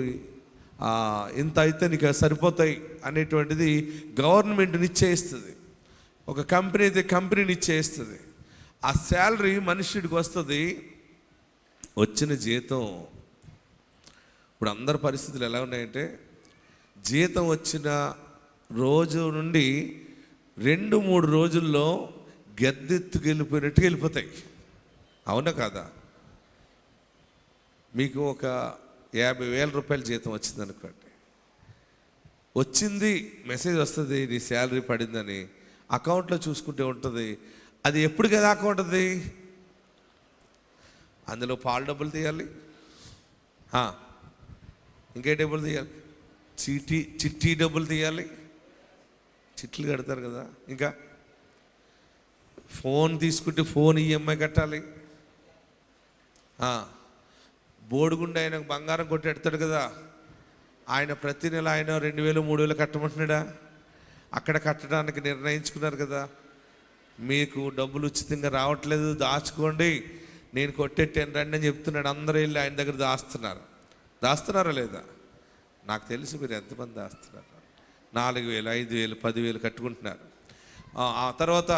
ఇంత అయితే నీకు సరిపోతాయి అనేటువంటిది గవర్నమెంట్ నిశ్చయిస్తుంది. ఒక కంపెనీ అయితే కంపెనీ నిశ్చయిస్తుంది. ఆ శాలరీ మనుషుడికి వస్తుంది. వచ్చిన జీతం, ఇప్పుడు అందరి పరిస్థితులు ఎలా ఉన్నాయంటే, జీతం వచ్చిన రోజు నుండి 2-3 రోజుల్లో గద్దెత్తుకెళ్ళిపోయినట్టుగా వెళ్ళిపోతాయి. అవునా కాదా? మీకు ఒక 50,000 రూపాయల జీతం వచ్చింది అనుకోండి. వచ్చింది, మెసేజ్ వస్తుంది నీ శాలరీ పడిందని. అకౌంట్లో చూసుకుంటే ఉంటుంది. అది ఎప్పుడు కదా ఉంటుంది? అందులో పాలు డబ్బులు తీయాలి, ఇంకే డబ్బులు తీయాలి, చిట్టి డబ్బులు తీయాలి, చిట్లు కడతారు కదా, ఇంకా ఫోన్ తీసుకుంటే ఫోన్ ఈఎంఐ కట్టాలి. బోడిగుండా ఆయన బంగారం కొట్టి ఎడతాడు కదా, ఆయన ప్రతి నెల ఆయన 2,000-3,000 కట్టమంటున్నాడా? అక్కడ కట్టడానికి నిర్ణయించుకున్నారు కదా. మీకు డబ్బులు ఉచితంగా రావట్లేదు, దాచుకోండి, నేను కొట్టెట్టాను రండి అని చెప్తున్నాడు. అందరూ వెళ్ళి ఆయన దగ్గర దాస్తున్నారా లేదా? నాకు తెలుసు మీరు ఎంతమంది దాస్తున్నారు. 4,000, 5,000, 10,000 కట్టుకుంటున్నారు. ఆ తర్వాత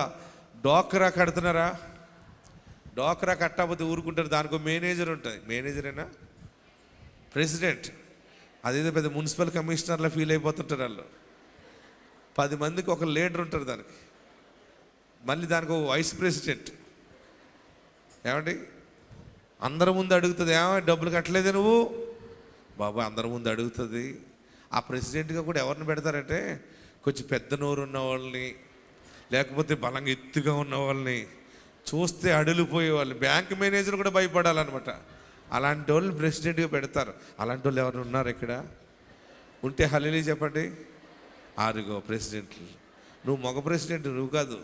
డోక్రా కడుతున్నారా? డోక్రా కట్టకపోతే ఊరుకుంటారు. దానికి మేనేజర్ ఉంటుంది. మేనేజరేనా? ప్రెసిడెంట్. అదేదో పెద్ద మున్సిపల్ కమిషనర్లా ఫీల్ అయిపోతుంటారు వాళ్ళు. 10 మందికి ఒక లీడర్ ఉంటారు దానికి. మళ్ళీ దానికి ఒక వైస్ ప్రెసిడెంట్. ఏమండి, అందరి ముందు అడుగుతుంది, ఏమో డబ్బులు కట్టలేదే నువ్వు బాబా, అందరి ముందు అడుగుతుంది. ఆ ప్రెసిడెంట్గా కూడా ఎవరిని పెడతారంటే, కొంచెం పెద్ద నోరు ఉన్న వాళ్ళని, లేకపోతే బలంగా ఎత్తుగా ఉన్న వాళ్ళని, చూస్తే అడులిపోయే వాళ్ళు. బ్యాంక్ మేనేజర్ కూడా భయపడాలన్నమాట. అలాంటి వాళ్ళు ప్రెసిడెంట్గా పెడతారు. అలాంటి వాళ్ళు ఎవరు ఉన్నారు ఇక్కడ? ఉంటే హల్లెలూయా చెప్పండి. 6 ప్రెసిడెంట్లు. నువ్వు మగ ప్రెసిడెంట్, నువ్వు కాదు,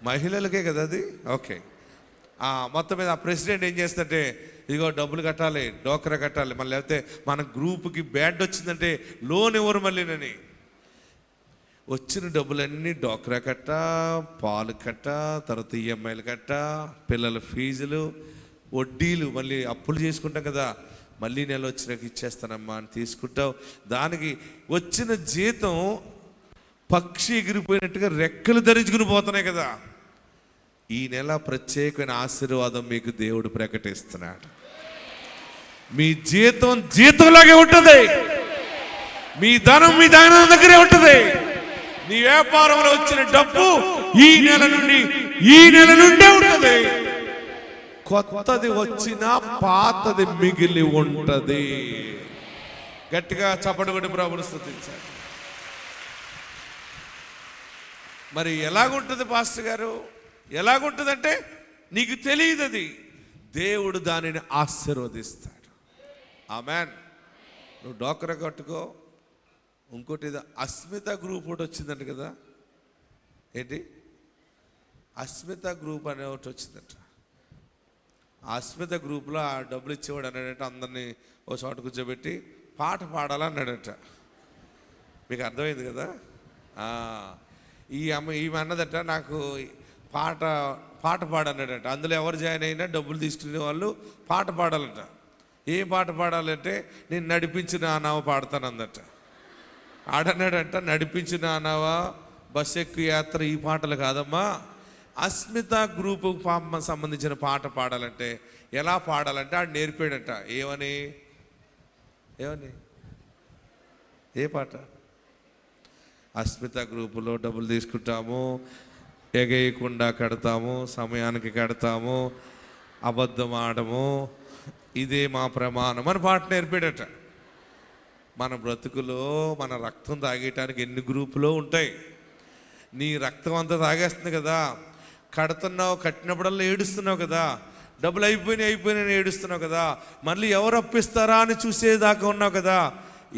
మహిళలకే కదా అది. ఓకే, మొత్తం మీద ఆ ప్రెసిడెంట్ ఏం చేస్తుంటే, ఇదిగో డబ్బులు కట్టాలి, డోక్రా కట్టాలి, మళ్ళీ లేకపోతే మన గ్రూప్కి బ్యాడ్ వచ్చిందంటే లోన్ ఇవ్వరు మళ్ళీనని. వచ్చిన డబ్బులన్నీ డోక్రా కట్ట, పాలు కట్ట, తర్వాత ఈఎంఐలు కట్ట, పిల్లల ఫీజులు, వడ్డీలు, మళ్ళీ అప్పులు చేసుకుంటాం కదా, మళ్ళీ నెల వచ్చినాక ఇచ్చేస్తానమ్మా అని తీసుకుంటావు. దానికి వచ్చిన జీతం పక్షి ఎగిరిపోయినట్టుగా రెక్కలు ధరించుకుని పోతున్నాయి కదా. ఈ నెల ప్రత్యేకమైన ఆశీర్వాదం మీకు దేవుడు ప్రకటిస్తున్నాడు. మీ జీతం జీతంలాగే ఉంటుంది, మీ ధనం మీ ధనం దగ్గరే ఉంటుంది. నీ వ్యాపారంలో వచ్చిన డబ్బు ఈ నెల నుండే ఉంటుంది. కొత్తది వచ్చినా పాతది మిగిలి ఉంటది. గట్టిగా చప్పటి కొట్టి ప్రభువుని స్తుతించాలి. మరి ఎలాగుంటుంది పాస్టర్ గారు? ఎలాగుంటుందంటే నీకు తెలియదు, అది దేవుడు దానిని ఆశీర్వదిస్తాడు. ఆమేన్. నువ్వు డోక్రా కట్టుకో. ఇంకోటి ఏదో అస్మిత గ్రూప్ ఒకటి వచ్చిందంట కదా, ఏంటి అస్మిత గ్రూప్ అనే ఒకటి వచ్చిందట. ఆ అస్మిత గ్రూప్లో ఆ డబ్బులు ఇచ్చేవాడు అన్నాడంటే అందరినీ ఓ చోట కూర్చోబెట్టి పాట పాడాలన్నాడట. మీకు అర్థమైంది కదా. ఈమె అన్నదట, నాకు పాట పాడన్నాడట. అందులో ఎవరు జాయిన్ అయినా డబ్బులు తీసుకునే వాళ్ళు పాట పాడాలట. ఏ పాట పాడాలంటే నేను నడిపించిన నావ పాడతానందట. ఆడన్నాడంట, నడిపించిన నావా, బస్ ఎక్కువ యాత్ర, ఈ పాటలు కాదమ్మా, అస్మిత గ్రూపు సంబంధించిన పాట పాడాలంటే ఎలా పాడాలంటే ఆడు నేర్పాడట. ఏమని ఏ పాట? అస్మిత గ్రూపులో డబ్బులు తీసుకుంటాము, ఎగయకుండా కడతాము, సమయానికి కడతాము, అబద్ధం ఆడము, ఇదే మా ప్రమాణం అని పాట నేర్పాడట. మన బ్రతుకులో మన రక్తం తాగేయటానికి ఎన్ని గ్రూపులో ఉంటాయి. నీ రక్తం అంతా తాగేస్తుంది కదా, కడుతున్నావు, కట్టినప్పుడల్లా ఏడుస్తున్నావు కదా, డబ్బులు అయిపోయినాయి ఏడుస్తున్నావు కదా, మళ్ళీ ఎవరు అప్పిస్తారా అని చూసేదాకా ఉన్నావు కదా.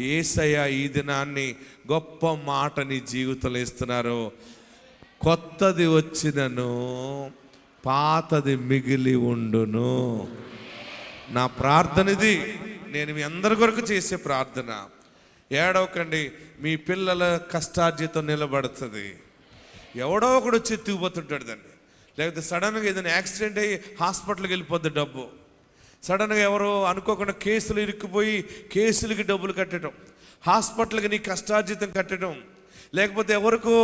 యేసయ్య ఈ దినాన్ని గొప్ప మాట నీ జీవితంలో ఇస్తున్నారు. కొత్తది వచ్చినను పాతది మిగిలి ఉండును. నా ప్రార్థన ఇది. నేను మీ అందరి కొరకు చేసే ప్రార్థన. ఏడవకండి, మీ పిల్లల కష్టార్జితం నిలబడుతుంది. ఎవడో ఒకడు వచ్చి ఎత్తుకుపోతుంటాడు దాన్ని, లేకపోతే సడన్గా ఏదైనా యాక్సిడెంట్ అయ్యి హాస్పిటల్కి వెళ్ళిపోద్ది డబ్బు. సడన్గా ఎవరో అనుకోకుండా కేసులు ఇరుక్కుపోయి కేసులకి డబ్బులు కట్టడం, హాస్పిటల్కి నీ కష్టార్జితం కట్టడం, లేకపోతే ఎవరికో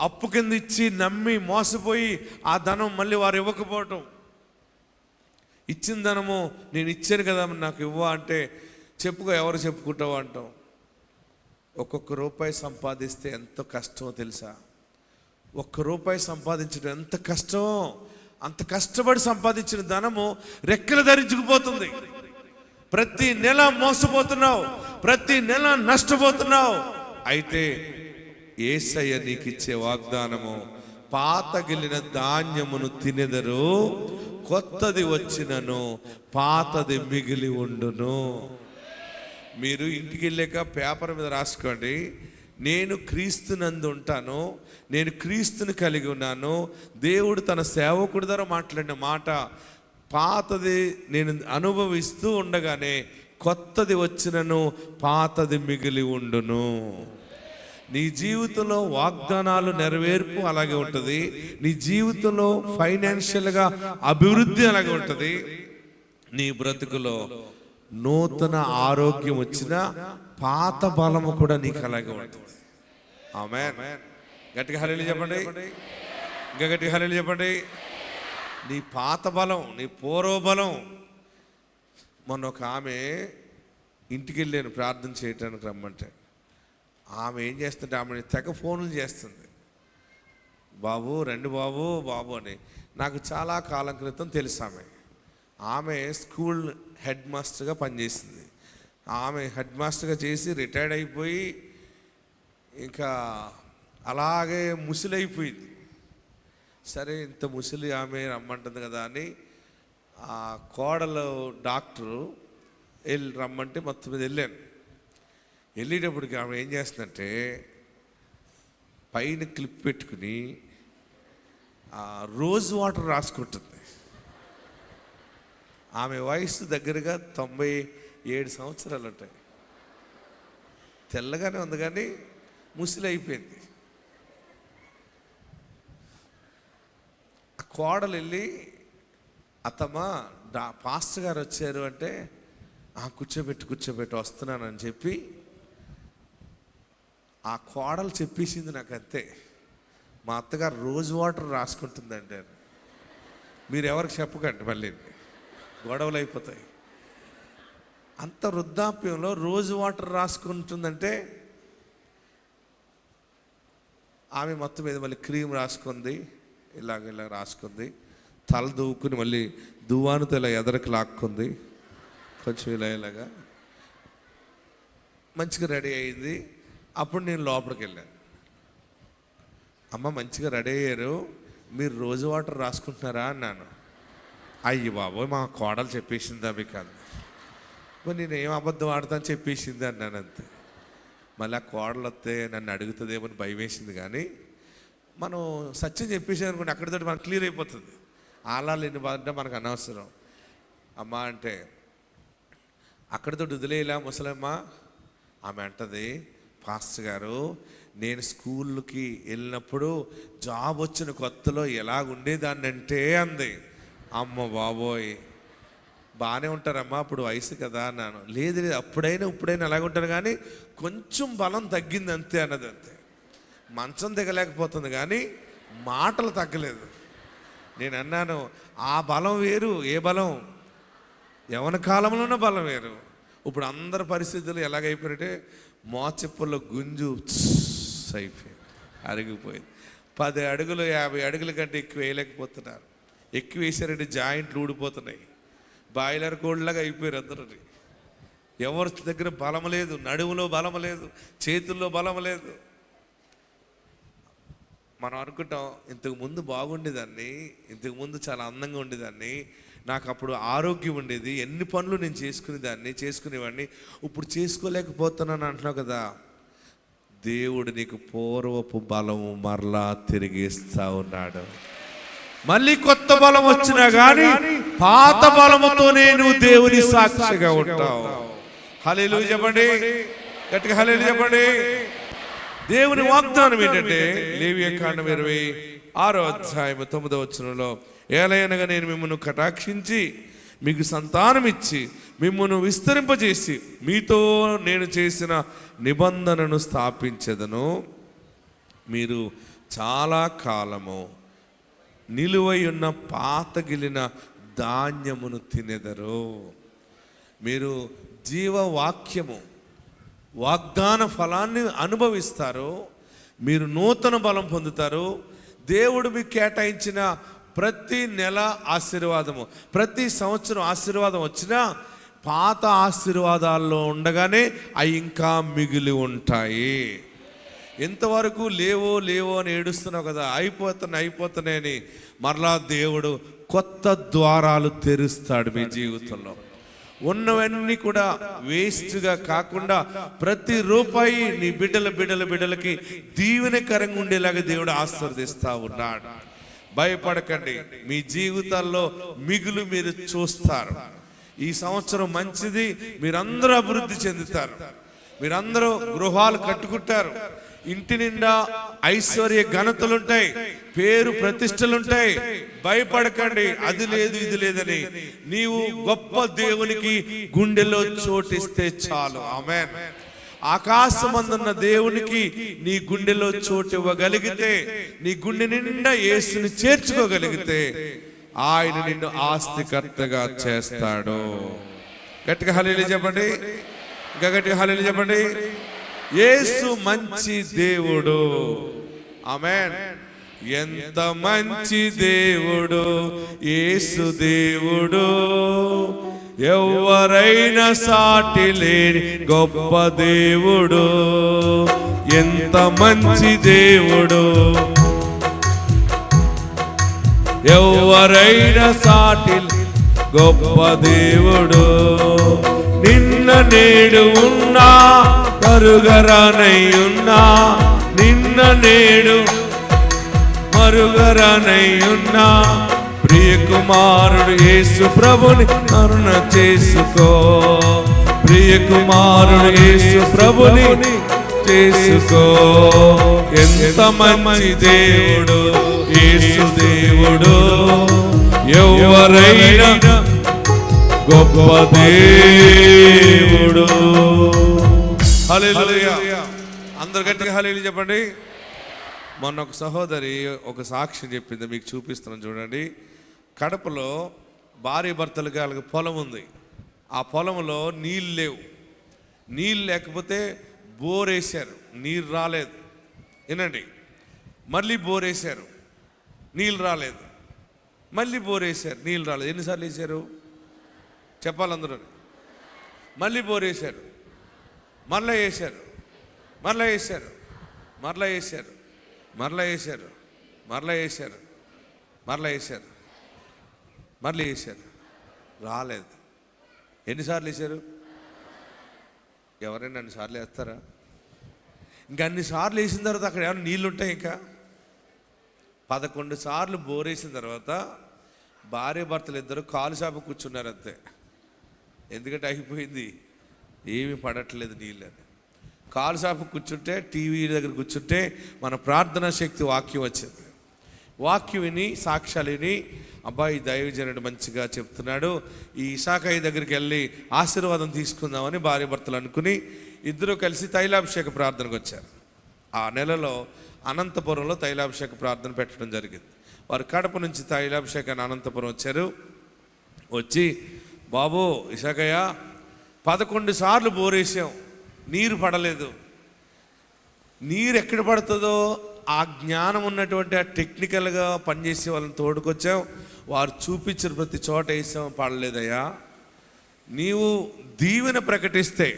అప్పు కింద ఇచ్చి నమ్మి మోసపోయి ఆ ధనం మళ్ళీ వారు ఇవ్వకపోవటం. ఇచ్చిన ధనము నేను ఇచ్చాను కదా నాకు ఇవ్వ అంటే చెప్పుకో, ఎవరు చెప్పుకుంటావు అంటాం. ఒక్కొక్క రూపాయి సంపాదిస్తే ఎంత కష్టమో తెలుసా? ఒక్క రూపాయి సంపాదించడం ఎంత కష్టమో. అంత కష్టపడి సంపాదించిన ధనము రెక్కలు ధరించుకుపోతుంది. ప్రతి నెల మోసపోతున్నావు, ప్రతి నెల నష్టపోతున్నావు. అయితే యేసయ్య నీకు ఇచ్చే వాగ్దానము, పాతగిలిన ధాన్యమును తినెదరు, కొత్తది వచ్చినను పాతది మిగిలి ఉండును. మీరు ఇంటికి వెళ్ళాక పేపర్ మీద రాసుకోండి, నేను క్రీస్తునందు ఉంటాను, నేను క్రీస్తుని కలిగి ఉన్నాను. దేవుడు తన సేవకుడి ద్వారా మాట్లాడిన మాట, పాతది నేను అనుభవిస్తూ ఉండగానే కొత్తది వచ్చినను పాతది మిగిలి ఉండును. నీ జీవితంలో వాగ్దానాలు నెరవేర్పు అలాగే ఉంటుంది. నీ జీవితంలో ఫైనాన్షియల్గా అభివృద్ధి అలాగే ఉంటుంది. నీ బ్రతుకులో నూతన ఆరోగ్యం వచ్చిన పాత బలము కూడా నీకు అలాగే ఉంటుంది. ఆమేన్. గట్టిగా హల్లెలూయా చెప్పండి, ఇంకా గట్టిగా హల్లెలూయా చెప్పండి. నీ పాత బలం, నీ పూర్వ బలం. మొన్న ఒక ఆమె ఇంటికి వెళ్ళాను ప్రార్థన చేయటానికి రమ్మంటే, ఆమె ఏం చేస్తుంటే ఆమె తెగ ఫోన్లు చేస్తుంది. బాబు రండి బాబు బాబు అని. నాకు చాలా కాలం క్రితం తెలుసు ఆమె స్కూల్ హెడ్ మాస్టర్గా పనిచేసింది. ఆమె హెడ్ మాస్టర్గా చేసి రిటైర్డ్ అయిపోయి ఇంకా అలాగే ముసలైపోయింది. సరే ఇంత ముసలి ఆమె రమ్మంటుంది కదా అని ఆ కోడలు డాక్టరు రమ్మంటే మొత్తం మీద వెళ్ళాను. వెళ్ళేటప్పటికి ఆమె ఏం చేస్తుందంటే పైన క్లిప్ పెట్టుకుని రోజ్ వాటర్ రాసుకుంటుంది. ఆమె వయసు దగ్గరగా 97 సంవత్సరాలు ఉంటాయి. తెల్లగానే ఉంది కానీ ముసలి అయిపోయింది. కోడలు వెళ్ళి, అత్తమ్మా పాస్టర్ గారు వచ్చారు అంటే, కూర్చోబెట్టి వస్తున్నానని చెప్పి ఆ కోడలు చెప్పేసింది నాకు. అంతే, మా అత్తగారు రోజు వాటర్ రాసుకుంటుందండి అని. మీరు ఎవరికి చెప్పకండి, మళ్ళీ గొడవలు అయిపోతాయి. అంత వృద్ధాప్యంలో రోజు వాటర్ రాసుకుంటుందంటే ఆమె మొత్తం మీద మళ్ళీ క్రీమ్ రాసుకుంది, ఇలాగ రాసుకుంది, తల దువ్వుకుని మళ్ళీ దువ్వానుతో ఇలా ఎదరికి లాక్కుంది, కొంచెం ఇలాగా మంచిగా రెడీ అయింది. అప్పుడు నేను లోపలికి వెళ్ళాను. అమ్మ మంచిగా రెడీ అయ్యారు, మీరు రోజు వాటర్ రాసుకుంటున్నారా అన్నాను. అయ్యి బాబోయ్, మా కోడలు చెప్పేసిందా మీకు అన్న. మరి నేను ఏం అబద్ధం ఆడతాను చెప్పేసింది అన్నాను. అంతే. మళ్ళీ ఆ కోడలు వస్తే నన్ను అడుగుతుందేమో అని భయం వేసింది. కానీ మనం సత్యం చెప్పేసాం అనుకోండి, అక్కడితో మనకు క్లియర్ అయిపోతుంది. ఆలాలు ఎన్ని బాధంటే మనకు అనవసరం. అమ్మ అంటే అక్కడితో వదిలేలా ముసలమ్మ. ఆమె అంటది, పాస్టర్ గారు నేను స్కూల్కి వెళ్ళినప్పుడు జాబ్ వచ్చిన కొత్తలో ఎలాగుండేదాన్ని అంటే అంది. అమ్మ బాబోయ్, బాగానే ఉంటారమ్మా, అప్పుడు వయసు కదా అన్నాను. లేదు ఇప్పుడైనా అలాగే ఉంటారు, కానీ కొంచెం బలం తగ్గింది అంతే అన్నది. అంతే, మంచం దిగలేకపోతుంది కానీ మాటలు తగ్గలేదు. నేను అన్నాను, ఆ బలం వేరు. ఏ బలం? యవ్వన కాలంలోనే బలం వేరు. ఇప్పుడు అందరి పరిస్థితులు ఎలాగైపోయినట్టే, మోచెప్పుల్లో గుంజు అయిపోయింది, అరిగిపోయింది. 10 అడుగులు 50 అడుగుల కంటే ఎక్కువ వేయలేకపోతున్నారు. ఎక్కువ వేసారంటే జాయింట్లు ఊడిపోతున్నాయి. బాయిలర్ కోడ్లాగా అయిపోయారు అందరూ. ఎవరి దగ్గర బలం లేదు, నడుములో బలం లేదు, చేతుల్లో బలం లేదు. మనం అనుకుంటాం, ఇంతకుముందు బాగుండేదాన్ని, ఇంతకుముందు చాలా అందంగా ఉండేదాన్ని, నాకు అప్పుడు ఆరోగ్యం ఉండేది, ఎన్ని పనులు నేను చేసుకునేవాడిని, ఇప్పుడు చేసుకోలేకపోతున్నాను అంటున్నావు కదా. దేవుడు నీకు పూర్వపు బలము మరలా తిరిగిస్తా ఉన్నాడు. మళ్ళీ కొత్త బలం వచ్చినా కానీ పాత బలముతోనే నువ్వు దేవుని సాక్షిగా ఉంటావు. హల్లెలూయా చెప్పండి, గట్టిగా హల్లెలూయా చెప్పండి. దేవుని వాగ్దానం ఏంటంటే, లేవియాకాండం 26వ అధ్యాయం 9వ వచనంలో, ఏలయనగా నేను మిమ్మల్ని కటాక్షించి మీకు సంతానం ఇచ్చి మిమ్మల్ని విస్తరింపజేసి మీతో నేను చేసిన నిబంధనను స్థాపించెదను. మీరు చాలా కాలము నిలువై ఉన్న పాతగిలిన ధాన్యమును తినెదరు. మీరు జీవవాక్యము వాగ్దాన ఫలాన్ని అనుభవిస్తారు. మీరు నూతన బలం పొందుతారు. దేవుడు మీకు కేటాయించిన ప్రతి నెల ఆశీర్వాదము, ప్రతి సంవత్సరం ఆశీర్వాదం వచ్చినా పాత ఆశీర్వాదాల్లో ఉండగానే అవి ఇంకా మిగిలి ఉంటాయి. ఎంతవరకు లేవో అని ఏడుస్తున్నావు కదా, అయిపోతున్నాయని మరలా దేవుడు కొత్త ద్వారాలు తెరుస్తాడు మీ జీవితంలో. ఉన్నవన్నీ కూడా వేస్ట్గా కాకుండా ప్రతి రూపాయి నీ బిడ్డలకి దీవెనకరంగా ఉండేలాగా దేవుడు ఆశీర్వదిస్తా ఉన్నాడు. భయపడకండి, మీ జీవితాల్లో మిగులు మీరు చూస్తారు. ఈ సంవత్సరం మంచిది, మీరందరూ అభివృద్ధి చెందుతారు, మీరందరూ గృహాలు కట్టుకుంటారు, ఇంటి నిండా ఐశ్వర్య ఘనతలుంటాయి, పేరు ప్రతిష్టలుంటాయి. భయపడకండి, అది లేదు ఇది లేదని. నీవు గొప్ప దేవునికి గుండెలో చోటిస్తే చాలు. ఆమేన్. ఆకాశమందున్న దేవునికి నీ గుండెలో చోటు ఇవ్వగలిగితే, నీ గుండె నిండా యేసుని చేర్చుకోగలిగితే ఆయన నిన్ను ఆస్తికర్తగా చేస్తాడు. గట్టిగా హల్లెలూయా చెప్పండి, ఇంకా గట్టిగా హల్లెలూయా చెప్పండి. యేసు మంచి దేవుడు. ఆమేన్. ఎంత మంచి దేవుడు యేసు దేవుడు, ఎవరైనా సాటి లేని గొప్ప దేవుడు. ఎంత మంచి దేవుడు, ఎవరైనా సాటి గొప్ప దేవుడు. నిన్న నేడు ఉన్నా మరుగరానై ఉన్నా, నిన్న నేడు మరుగరానై ఉన్నా, ప్రియ కుమారుడు యేసు ప్రభుని కరుణ చేసుకో. ప్రియ కుమారుడు యేసు ప్రభుని చేసుకో. ఎంత మంచి దేవుడు యేసు దేవుడు, ఎవరైనా గొప్ప దేవుడు. హల్లెలూయా. అందరు గట్టిగా హల్లెలూయా చెప్పండి. మొన్న ఒక సహోదరి ఒక సాక్ష్యం చెప్పింది, మీకు చూపిస్తున్నాను చూడండి. కడపలో భార్య భర్తలుగా వాళ్ళకి పొలం ఉంది. ఆ పొలంలో నీళ్ళు లేవు. నీళ్ళు లేకపోతే బోర్ వేశారు, నీరు రాలేదు. వినండి, మళ్ళీ బోర్ వేశారు, నీళ్ళు రాలేదు. మళ్ళీ బోర్ వేశారు, నీళ్ళు రాలేదు. ఎన్నిసార్లు వేశారు చెప్పాలి అందరూ? మళ్ళీ బోర్ వేశారు, మరలా వేశారు, మరలా వేశారు, మరలా వేశారు, మరలా వేశారు, మరలా వేశారు, మరలా వేశారు, మరలా వేశారు, రాలేదు. ఎన్నిసార్లు వేశారు? ఎవరైనా అన్నిసార్లు వేస్తారా? ఇంకా అన్నిసార్లు వేసిన తర్వాత అక్కడ ఏమైనా నీళ్ళు ఉంటాయి? ఇంకా 11 సార్లు బోర్ వేసిన తర్వాత భార్య భర్తలు ఇద్దరు కాలు చాప కూర్చున్నారు అంతే. ఎందుకంటే అయిపోయింది, ఏమీ పడట్లేదు నీళ్ళని. కాలు చాప కూర్చుంటే, టీవీ దగ్గర కూర్చుంటే మన ప్రార్థనా శక్తి వాక్యం వచ్చింది. వాక్యం విని, సాక్ష్యాలు విని, అబ్బాయి దైవజనుడు మంచిగా చెప్తున్నాడు, ఈ ఇసాకాయి దగ్గరికి వెళ్ళి ఆశీర్వాదం తీసుకుందామని భార్య భర్తలు అనుకుని ఇద్దరు కలిసి తైలాభిషేక ప్రార్థనకు వచ్చారు. ఆ నెలలో అనంతపురంలో తైలాభిషేక ప్రార్థన పెట్టడం జరిగింది. వారు కడప నుంచి తైలాభిషేకాన్ని అనంతపురం వచ్చారు. వచ్చి, బాబు ఇసాకయ్య 11 సార్లు బోరేసాం, నీరు పడలేదు. నీరు ఎక్కడ పడుతుందో ఆ జ్ఞానం ఉన్నటువంటి ఆ టెక్నికల్గా పనిచేసే వాళ్ళని తోడుకొచ్చాం. వారు చూపించిన ప్రతి చోట వేసాం, పడలేదయ్యా. నీవు దీవెన ప్రకటిస్తే,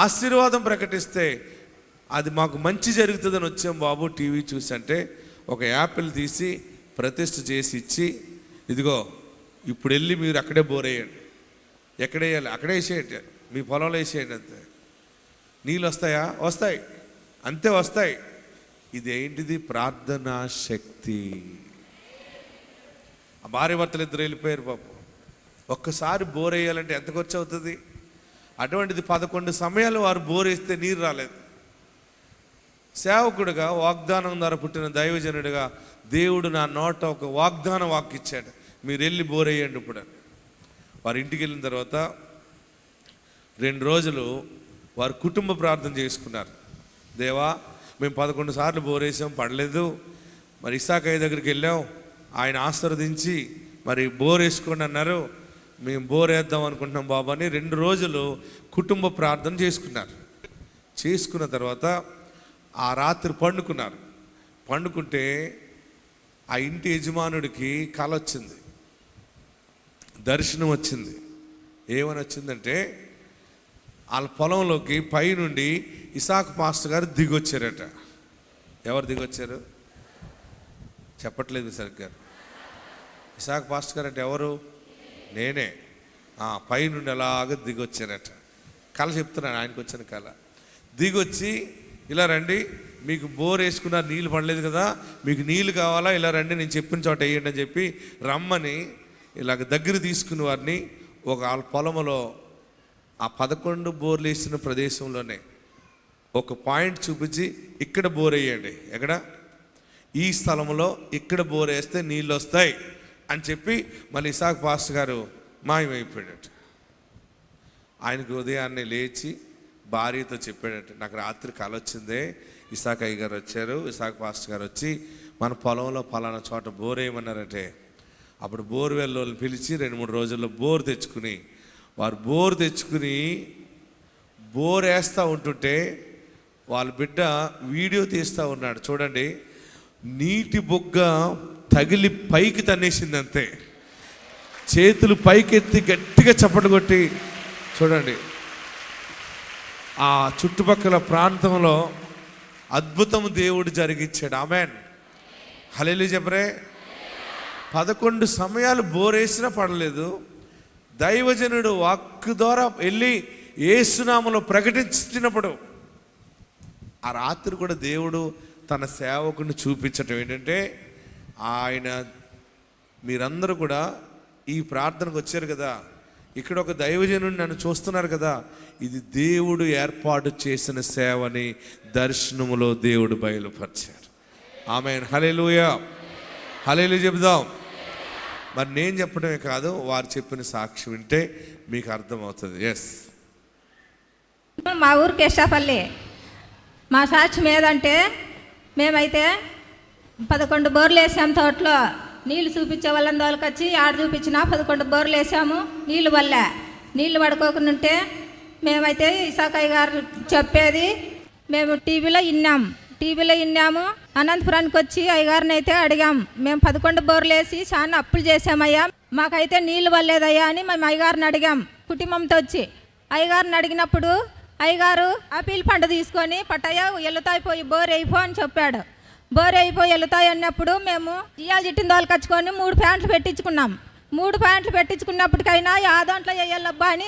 ఆశీర్వాదం ప్రకటిస్తే అది మాకు మంచి జరుగుతుందని వచ్చాం బాబు. టీవీ చూసి అంటే ఒక యాపిల్ తీసి ప్రతిష్ఠ చేసి ఇచ్చి, ఇదిగో ఇప్పుడు వెళ్ళి మీరు అక్కడే బోర్ వేయండి. ఎక్కడ వేయాలి? అక్కడే వేసేయండి, మీ పొలంలో వేసేయండి అంతే. నీళ్ళు వస్తాయా? వస్తాయి, అంతే వస్తాయి. ఇదేంటిది? ప్రార్థనా శక్తి. ఆ భార్య భర్తలు ఇద్దరు వెళ్ళిపోయారు పాపం. ఒక్కసారి బోర్ వేయాలంటే ఎంత ఖర్చు అవుతుంది? అటువంటిది 11 సమయాలు వారు బోర్ వేస్తే నీరు రాలేదు. సేవకుడుగా, వాగ్దానం ద్వారా పుట్టిన దైవజనుడిగా దేవుడు నా నోట ఒక వాగ్దానం వాక్కు ఇచ్చాడు, మీరు వెళ్ళి బోర్ వేయండి ఇప్పుడు. వారి ఇంటికి వెళ్ళిన తర్వాత 2 రోజులు వారు కుటుంబ ప్రార్థన చేసుకున్నారు. దేవా, మేము 11 సార్లు బోర్ వేసాం, పడలేదు. మరి ఇసాకాయి దగ్గరికి వెళ్ళాం, ఆయన ఆశీర్వదించి మరి బోర్ వేసుకోండి అన్నారు. మేము బోర్ వేద్దాం అనుకుంటున్నాం బాబు అని 2 రోజులు కుటుంబ ప్రార్థన చేసుకున్నారు. చేసుకున్న తర్వాత ఆ రాత్రి పండుకున్నారు. పండుకుంటే ఆ ఇంటి యజమానుడికి కల వచ్చింది, దర్శనం వచ్చింది. ఏమని వచ్చిందంటే, వాళ్ళ పొలంలోకి పైనుండి ఇసాక్ పాస్టర్ గారు దిగొచ్చారట. ఎవరు దిగొచ్చారు? చెప్పట్లేదు సరిగ్గా. ఇసాక్ పాస్టర్ గారు అంటే ఎవరు? నేనే. పైనుండి అలాగ దిగొచ్చారట. కళ చెప్తున్నాను, ఆయనకు వచ్చిన కళ. దిగొచ్చి, ఇలా రండి, మీకు బోర్ వేసుకున్నారు, నీళ్ళు పడలేదు కదా, మీకు నీళ్ళు కావాలా, ఇలా రండి, నేను చెప్పిన చోట వేయండి అని చెప్పి రమ్మని ఇలాగ దగ్గర తీసుకుని వారిని ఒక వాళ్ళ పొలంలో ఆ 11 బోర్లు వేసిన ప్రదేశంలోనే ఒక పాయింట్ చూపించి, ఇక్కడ బోర్ వేయండి, ఎక్కడ? ఈ స్థలంలో ఇక్కడ బోర్ వేస్తే నీళ్ళు వస్తాయి అని చెప్పి మళ్ళీ ఇసాక్ పాస్టర్ గారు మాయమైపోయాడట. ఆయనకు ఉదయాన్నే లేచి భార్యతో చెప్పాడట, నాకు రాత్రి కల వచ్చిందే, ఇసాక్ అయ్య గారు వచ్చారు, ఇసాక్ పాస్టర్ గారు వచ్చి మన పొలంలో పలానా చోట బోర్ వేయమన్నారంటే, అప్పుడు బోర్వెల్ వాళ్ళని పిలిచి 2-3 రోజుల్లో బోర్ తెచ్చుకుని, వారు బోర్ తెచ్చుకుని బోర్ వేస్తూ ఉంటుంటే వాళ్ళ బిడ్డ వీడియో తీస్తూ ఉన్నాడు. చూడండి, నీటి బొగ్గ తగిలి పైకి తన్నేసింది అంతే. చేతులు పైకెత్తి గట్టిగా చప్పట్లు కొట్టి చూడండి, ఆ చుట్టుపక్కల ప్రాంతంలో అద్భుతం దేవుడు జరిగించాడు. ఆమేన్, హల్లెలూయా చెప్పరే. 11 సమయాలు బోరేసినా పడలేదు. దైవజనుడు వాక్కు ద్వారా వెళ్ళి యేసునామములో ప్రకటించినప్పుడు ఆ రాత్రి కూడా దేవుడు తన సేవకుని చూపించటం ఏంటంటే, ఆయన మీరందరూ కూడా ఈ ప్రార్థనకు వచ్చారు కదా, ఇక్కడ ఒక దైవజనుడు నన్ను చూస్తున్నారు కదా, ఇది దేవుడు ఏర్పాటు చేసిన సేవని దర్శనములో దేవుడు బయలుపరిచారు. ఆమేన్. హల్లెలూయా, హల్లెలూయా చెబుదాం. మరి నేను చెప్పడమే కాదు, వారు చెప్పిన సాక్షి వింటే మీకు అర్థమవుతుంది. ఎస్, మా ఊరు కేశాపల్లి. మా సాక్ష్యం ఏదంటే, మేమైతే 11 బోర్లు వేసాం తోటలో. నీళ్ళు చూపించే వాళ్ళని తోలుకొచ్చి ఆడ చూపించినా 11 బోర్లు వేసాము. నీళ్ళు వల్లే నీళ్ళు పడుకోకుండా మేమైతే ఇసాకయ్య గారు చెప్పేది మేము టీవీలో విన్నాము. అనంతపురానికి వచ్చి అయ్యగారిని అయితే అడిగాం. మేము 11 బోర్లు వేసి చాలా అప్పులు చేసామయ్యా, మాకైతే నీళ్ళు వల్లేదయ్యా అని మేము అయ్యగారిని అడిగాం. కుటుంబంతో వచ్చి అయ్యగారిని అడిగినప్పుడు అయ్యగారు ఆపిల్ పండు తీసుకొని పట్టయ్య ఎల్లుతాయిపోయి బోర్ అయిపో అని చెప్పాడు. బోర్ అయిపోయి వెళ్తాయి అన్నప్పుడు మేము ఇవాళ జిట్టిన దోలుకొచ్చుకొని 3 ప్యాంట్లు పెట్టించుకున్నాం. 3 ప్యాంట్లు పెట్టించుకున్నప్పటికైనా ఆ దాంట్లో వేయాలబ్బా అని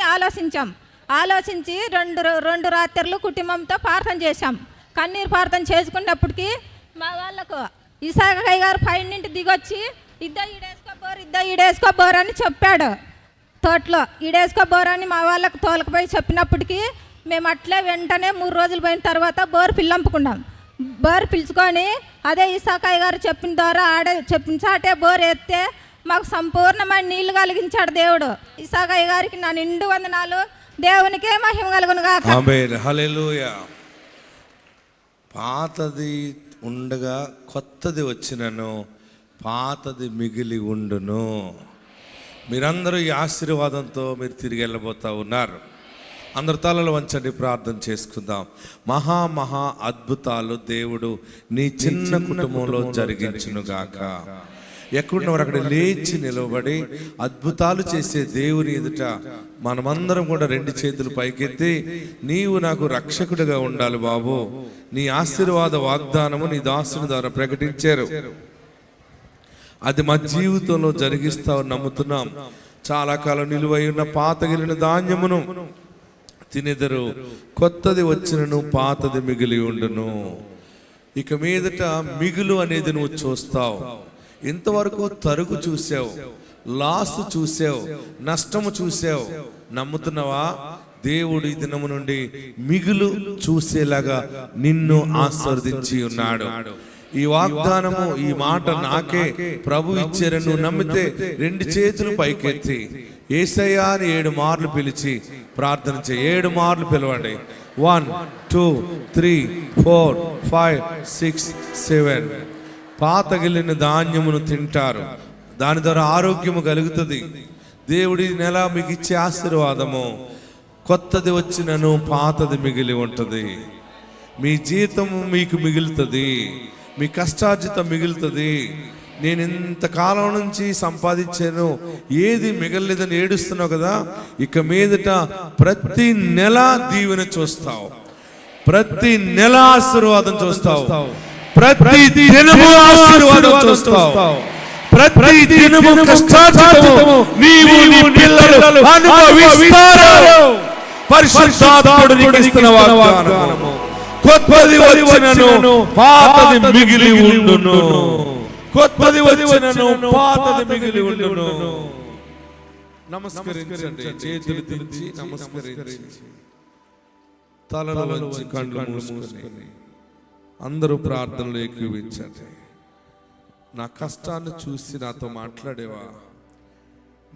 ఆలోచించి రెండు రాత్రులు కుటుంబంతో ప్రార్థన చేశాం. కన్నీరు ప్రార్థన చేసుకున్నప్పటికీ మా వాళ్ళకు ఇసాకయ్య గారు పైనుండి దిగొచ్చి ఈడేసుకో బోర్ అని చెప్పాడు. తోటలో ఈడేసుకో బోర్ అని మా వాళ్ళకు తోలకపోయి చెప్పినప్పటికీ మేము అట్లే వెంటనే 3 రోజులు పోయిన తర్వాత బోర్ పిల్లంపుకున్నాం. బోర్ పిలుచుకొని అదే ఇసాకయ్య గారు చెప్పిన ద్వారా చెప్పిన చాటే బోర్ ఎత్తే మాకు సంపూర్ణమైన నీళ్లు కలిగించాడు దేవుడు. ఇసాకయ్య గారికి నా నిండు వందనాలు. దేవునికే మహిమ కలుగును గాక. ఆమేన్. హల్లెలూయా. పాతది ఉండగా కొత్తది వచ్చినను, పాతది మిగిలి ఉండును. మీరందరూ ఈ ఆశీర్వాదంతో మీరు తిరిగి వెళ్ళబోతా ఉన్నారు. అందరు తలలు వంచండి, ప్రార్థన చేసుకుందాం. మహా అద్భుతాలు దేవుడు నీ చిన్న కుటుంబంలో జరిగించునుగాక. ఎక్కడున్నవారు అక్కడ లేచి నిలబడి అద్భుతాలు చేసే దేవుని ఎదుట మనమందరం కూడా 2 చేతులు పైకెత్తి, నీవు నాకు రక్షకుడిగా ఉండాలి బాబు, నీ ఆశీర్వాద వాగ్దానము నీ దాసుని ద్వారా ప్రకటించారు, అది మా జీవితంలో జరిగిస్తావు నమ్ముతున్నాం. చాలా కాలం నిలువై ఉన్న పాతగిలిన ధాన్యమును తినెదరు, కొత్తది వచ్చినను పాతది మిగిలి ఉండును. ఇక మీదట మిగులు అనేది నువ్వు చూస్తావు. ఇంతవరకు తరుగు చూసావు, లాస్ చూసావు, నష్టము చూసావు. నమ్ముతున్నావా? దేవుడు ఈ దినము నుండి మిగులు చూసేలాగా నిన్ను ఆశీర్వదించి ఉన్నాడు. ఈ వాగ్దానము, ఈ మాట నాకే ప్రభు ఇచ్చారని నువ్వు నమ్మితే 2 చేతులు పైకెత్తి యేసయ్యా అని 7 మార్లు పిలిచి ప్రార్థన చేయి. 7 మార్లు పిలవండి. 1 2 3 4 5 6 7. పాతగిలిన ధాన్యమును తింటారు, దాని ద్వారా ఆరోగ్యము కలుగుతుంది. దేవుడి నెల మీకు ఇచ్చే ఆశీర్వాదము, కొత్తది వచ్చినను పాతది మిగిలి ఉంటుంది. మీ జీతము మీకు మిగులుతుంది, మీ కష్టార్జితం మిగులుతుంది. నేను ఇంతకాలం నుంచి సంపాదించాను, ఏది మిగలలేదని ఏడుస్తున్నావు కదా, ఇక మీదట ప్రతి నెల దీవెన చూస్తావు, ప్రతి నెల ఆశీర్వాదం చూస్తావు, ప్రతి దినము ఆశీర్వాదం చూస్తావు, ప్రతి దినము కష్టార్జితము నీవు నీ పిల్లలు అనుభవిస్తారు. పరిశుద్ధాత్ముడు నీకు ఇస్తున్న వాగ్దానము, కొత్తది వచ్చినను పాతది మిగిలి ఉండును, కొత్తది వచ్చినను పాతది మిగిలి ఉండును. నమస్కరించండి, చేతులు దించి నమస్కరించి తలలు వంచి కళ్ళు మూసుకొని అందరూ ప్రార్థనలు ఏకీవించండి. నా కష్టాన్ని చూసి నాతో మాట్లాడేవా?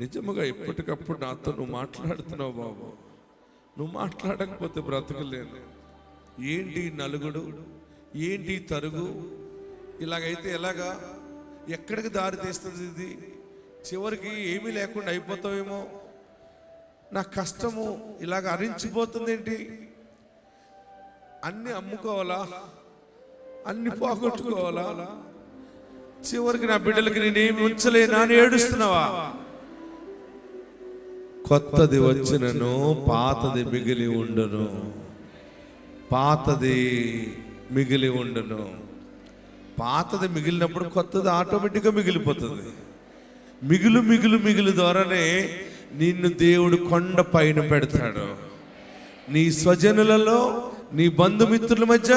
నిజముగా ఎప్పటికప్పుడు నాతో నువ్వు మాట్లాడుతున్నావు బాబు. నువ్వు మాట్లాడకపోతే బ్రతకలేను. ఏంటి నలుగుడు, ఏంటి తరుగు, ఇలాగైతే ఎలాగా, ఎక్కడికి దారి తీస్తుంది ఇది? చివరికి ఏమీ లేకుండా అయిపోతావేమో. నా కష్టము ఇలాగ అరించిపోతుంది ఏంటి? అన్ని అమ్ముకోవాలా, అన్ని పోగొట్టుకోవాలా, చివరికి నా బిడ్డలకి నేనేమి ఉంచలేనా అని ఏడుస్తున్నావా? కొత్తది వచ్చినను పాతది మిగిలి ఉండును, పాతది మిగిలి ఉండును. పాతది మిగిలినప్పుడు కొత్తది ఆటోమేటిక్గా మిగిలిపోతుంది. మిగులు మిగులు మిగులు ద్వారానే నిన్ను దేవుడు కొండ పైన పెడతాడు. నీ స్వజనులలో, నీ బంధుమిత్రుల మధ్య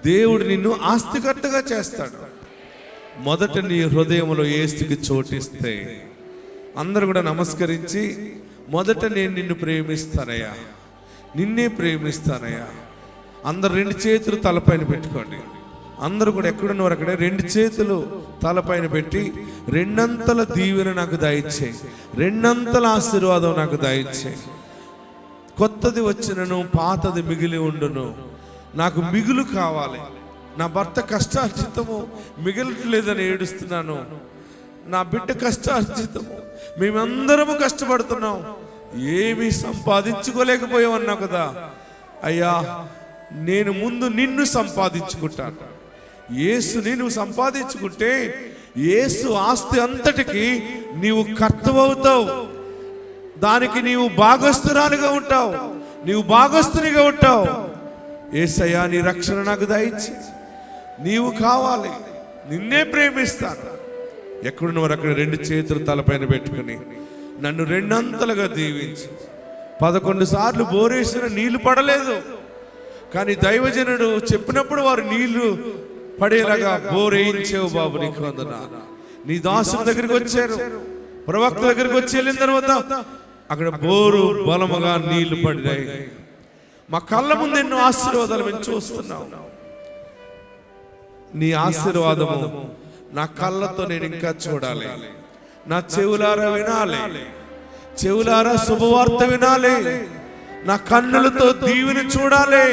దేవుడు నిన్ను ఆస్తికర్తగా చేస్తాడు. మొదట నీ హృదయంలో యేసుకి చోటిస్తే అందరూ కూడా నమస్కరించి, మొదట నేను నిన్ను ప్రేమిస్తానయ్యా, నిన్నే ప్రేమిస్తానయ్యా. అందరు 2 చేతులు తలపైన పెట్టుకోండి. అందరూ కూడా ఎక్కడున్నవారు అక్కడే 2 చేతులు తలపైన పెట్టి, 2 దీవెన నాకు దయచేయి, 2 ఆశీర్వాదం నాకు దయచేయి. కొత్తది వచ్చినను పాతది మిగిలి ఉండును, నాకు మిగులు కావాలి. నా భర్త కష్టార్జితము మిగలట్లేదని ఏడుస్తున్నాను, నా బిడ్డ కష్టార్జితము, మేమందరము కష్టపడుతున్నాం, ఏమీ సంపాదించుకోలేకపోయామన్నావు కదా అయ్యా. నేను ముందు నిన్ను సంపాదించుకుంటాను. యేసుని నువ్వు సంపాదించుకుంటే యేసు ఆస్తి అంతటికి నీవు కర్తవవుతావు, దానికి నీవు భాగస్తురాలుగా ఉంటావు, నీవు భాగస్తునిగా ఉంటావు. యేసయ్యా నీ రక్షణ నాకు దయచి, నీవు కావాలి, నిన్నే ప్రేమిస్తాను. ఎక్కడున్నవారు అక్కడ 2 చేతులు తలపైన పెట్టుకుని నన్ను 2 దీవించి. 11 సార్లు బోరేసిన నీళ్లు పడలేదు, కానీ దైవజనుడు చెప్పినప్పుడు వారు నీళ్లు పడేలాగా బోరేయించావు బాబు, నీకు వందనాలు. నీ దాసుల దగ్గరికి వచ్చారు, ప్రవక్త దగ్గరికి వచ్చి వెళ్ళిన తర్వాత అక్కడ బోరు బలముగా నీళ్లు పడినాయి. మా కళ్ళ ముందు ఎన్నో ఆశీర్వాదాలు మేము చూస్తున్నాం. నీ ఆశీర్వాదము నా కళ్ళతో నేను ఇంకా చూడాలి, నా చెవులారా వినాలి, చెవులారా శుభవార్త వినాలి, నా కన్నులతో దీవెన చూడాలి.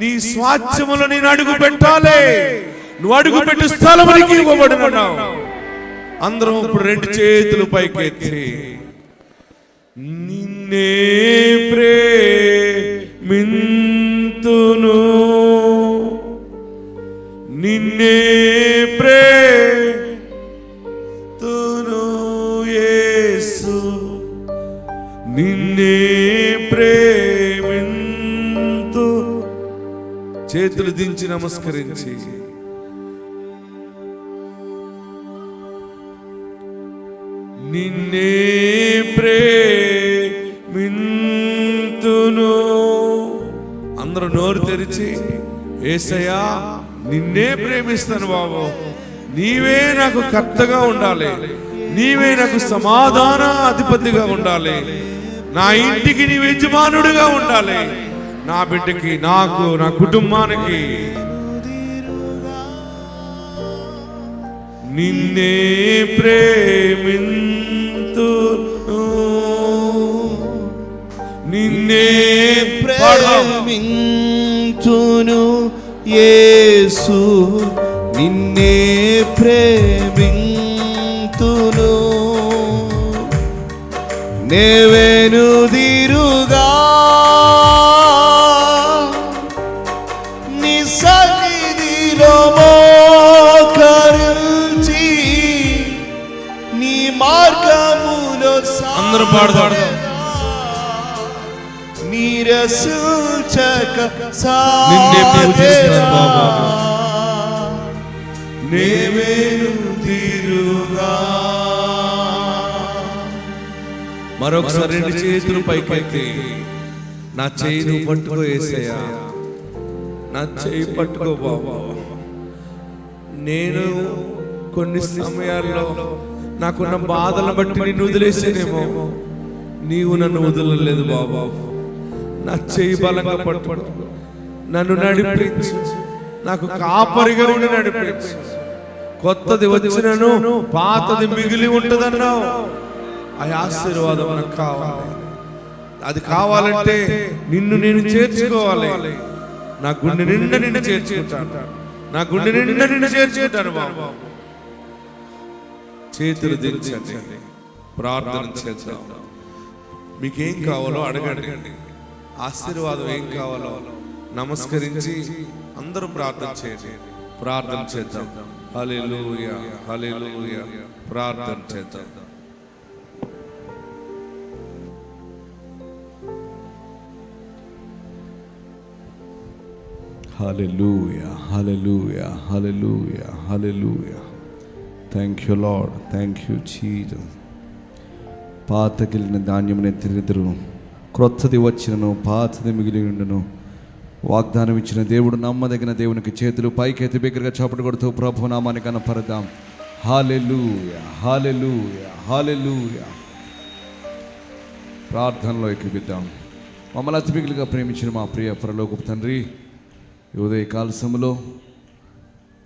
నీ స్వాస్థ్యములో నేను అడుగు పెట్టాలి, నువ్వు అడుగు పెట్టు స్థలమునికి ఇవ్వబడినావు. అందరం ఇప్పుడు 2 చేతులు పైకెత్తి నిన్నే ప్రేమింతును, నిన్నే ప్రేమింతును యేసు, నిన్నే ప్రేమింతు. చేతులు దించి నమస్కరించి నిన్నే ప్రేమింతును. అందరూ నోరు తెరిచి యేసయ్యా నిన్నే ప్రేమిస్తాను బాబు, నీవే నాకు కర్తగా ఉండాలి, నీవే నాకు సమాధాన అధిపతిగా ఉండాలి, నా ఇంటికి నీవు యజమానుడిగా ఉండాలి, నా బిడ్డకి, నాకు, నా కుటుంబానికి. నిన్నే ప్రేమింతును, నిన్నే ప్రేమింతును యేసు, నిన్నే ప్రేమింతును. నేవెనుదిరుగా నీ సన్నిధిలో మోకరించి, నీ మార్గములో అందరూ పాడదాం. నీరసించక నిన్నే పూజిస్తాను బాబా, నేవెనుదిరుగా. మరొకసారి 2 చేతులు పైకెత్తి నా చేయి నువ్వు పట్టుకో యేసయ్యా, నా చేయి పట్టుకో బాబా. నేను కొన్ని సమయాల్లో నాకున్న బాధలను బట్టి నిన్ను వదిలేసేనేమో, నీవు నన్ను వదలలేదు బాబా. నా చేయి బలంగా పట్టుకో, నన్ను నడిపించు, నాకు కాపరిగా ఉండి నడిపించు. కొత్తది వచ్చినను పాతది మిగిలి ఉంటుందన్నావు, ఆ ఆశీర్వాదం నాకు కావాలి. అది కావాలంటే నిన్ను నేను చేర్చుకోవాలి. నా గుండె నిండా నిన్ను చేర్చుకుంటాను, నా గుండె నిండా నిన్ను చేర్చుకుంటాను బాబా. చేతులు దించండి, ప్రార్థన చేద్దాం. మీకేం కావాలో అడగండి, ఆశీర్వాదం ఏం కావాలో నమస్కరించి అందరూ ప్రార్థన చేయండి. ప్రార్థన చేద్దాం. హల్లెలూయా, హల్లెలూయా. ప్రార్థన చేద్దాం. Hallelujah, hallelujah, hallelujah, hallelujah. Thank you, Lord. Thank you, Jesus. పాతగిలిన ధాన్యమునే తిరిగిదురు, క్రొత్తది వచ్చినను పాతది మిగిలి ఉండును. వాగ్దానం ఇచ్చిన దేవుడు, నమ్మదగిన దేవునికి చేతులు పైకెత్తి బిగ్గరగా చప్పట్లు కొడుతూ ప్రభు నామాన్ని కనపరదాం. హల్లెలూయా, హల్లెలూయా, హల్లెలూయా. ప్రార్థనలో ఎక్కిపిద్దాం. మమ్మల్ని అతిపికలుగా ప్రేమించిన మా ప్రియ పరలోకపు తండ్రి, ఈ ఉదయకాల సమయంలో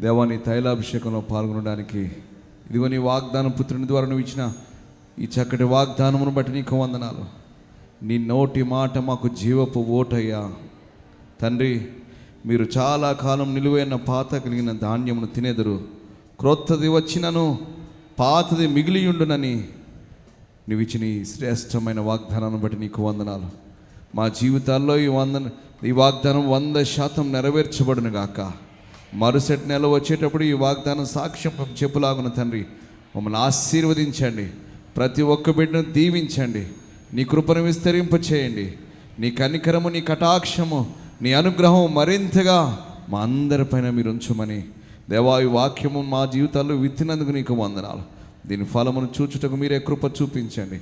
దేవాని తైలాభిషేకంలో పాల్గొనడానికి ఇదిగో నీ వాగ్దానం పుత్రుని ద్వారా నువ్వు ఇచ్చిన ఈ చక్కటి వాగ్దానమును బట్టి నీకు వందనాలు. నీ నోటి మాట మాకు జీవపు ఓటయ్యా తండ్రి. మీరు చాలా కాలం నిలువైన పాత కలిగిన ధాన్యమును తినేదరు, క్రొత్తది వచ్చినను పాతది మిగిలియుండునని నువ్వు ఇచ్చిన ఈ శ్రేష్టమైన వాగ్దానాన్ని బట్టి నీకు వందనాలు. మా జీవితాల్లో ఈ వాగ్దానం 100% నెరవేర్చబడును గాక. మరుసటి నెల వచ్చేటప్పుడు ఈ వాగ్దానం సాక్ష్యం చెప్పులాగున తండ్రి మమ్మల్ని ఆశీర్వదించండి. ప్రతి ఒక్క బిడ్డను దీవించండి. నీ కృపను విస్తరింప చేయండి. నీ కనికరము, నీ కటాక్షము, నీ అనుగ్రహం మరింతగా మా అందరిపైన మీరు ఉంచమని దేవా, ఈ వాక్యము మా జీవితాల్లో విత్తినందుకు నీకు వందనాలు. దీని ఫలమును చూచుటకు మీరే కృప చూపించండి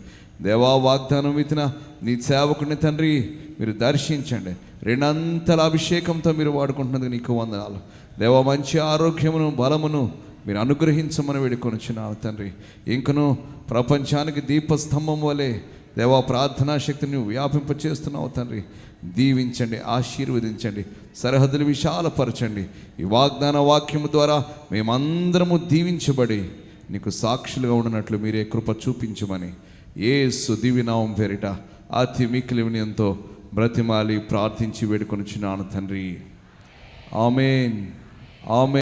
దేవా. వాగ్దానం విత్తిన నీ సేవకుని తండ్రి మీరు దర్శించండి. 2 అంతల అభిషేకంతో మీరు వాడుకుంటున్నందుకు నీకు వందనాలు దేవా. మంచి ఆరోగ్యమును బలమును మీరు అనుగ్రహించమని వేడుకొనిచున్నాను తండ్రి. ఇంకను ప్రపంచానికి దీపస్తంభం వలె దేవా ప్రార్థనా శక్తిని వ్యాపింప చేస్తున్నావు తండ్రి. దీవించండి, ఆశీర్వదించండి, సరిహద్దులు విశాలపరచండి. ఈ వాగ్దాన వాక్యము ద్వారా మేమందరము దీవించబడి నీకు సాక్షులుగా ఉండనట్లు మీరే కృప చూపించమని యేసు దివ్యనామం పేరిట అతి మిక్కిలి వినయంతో బ్రతిమాలి ప్రార్థించి వేడుకొనిచున్నాను తండ్రి. ఆమేన్, ఆమేన్.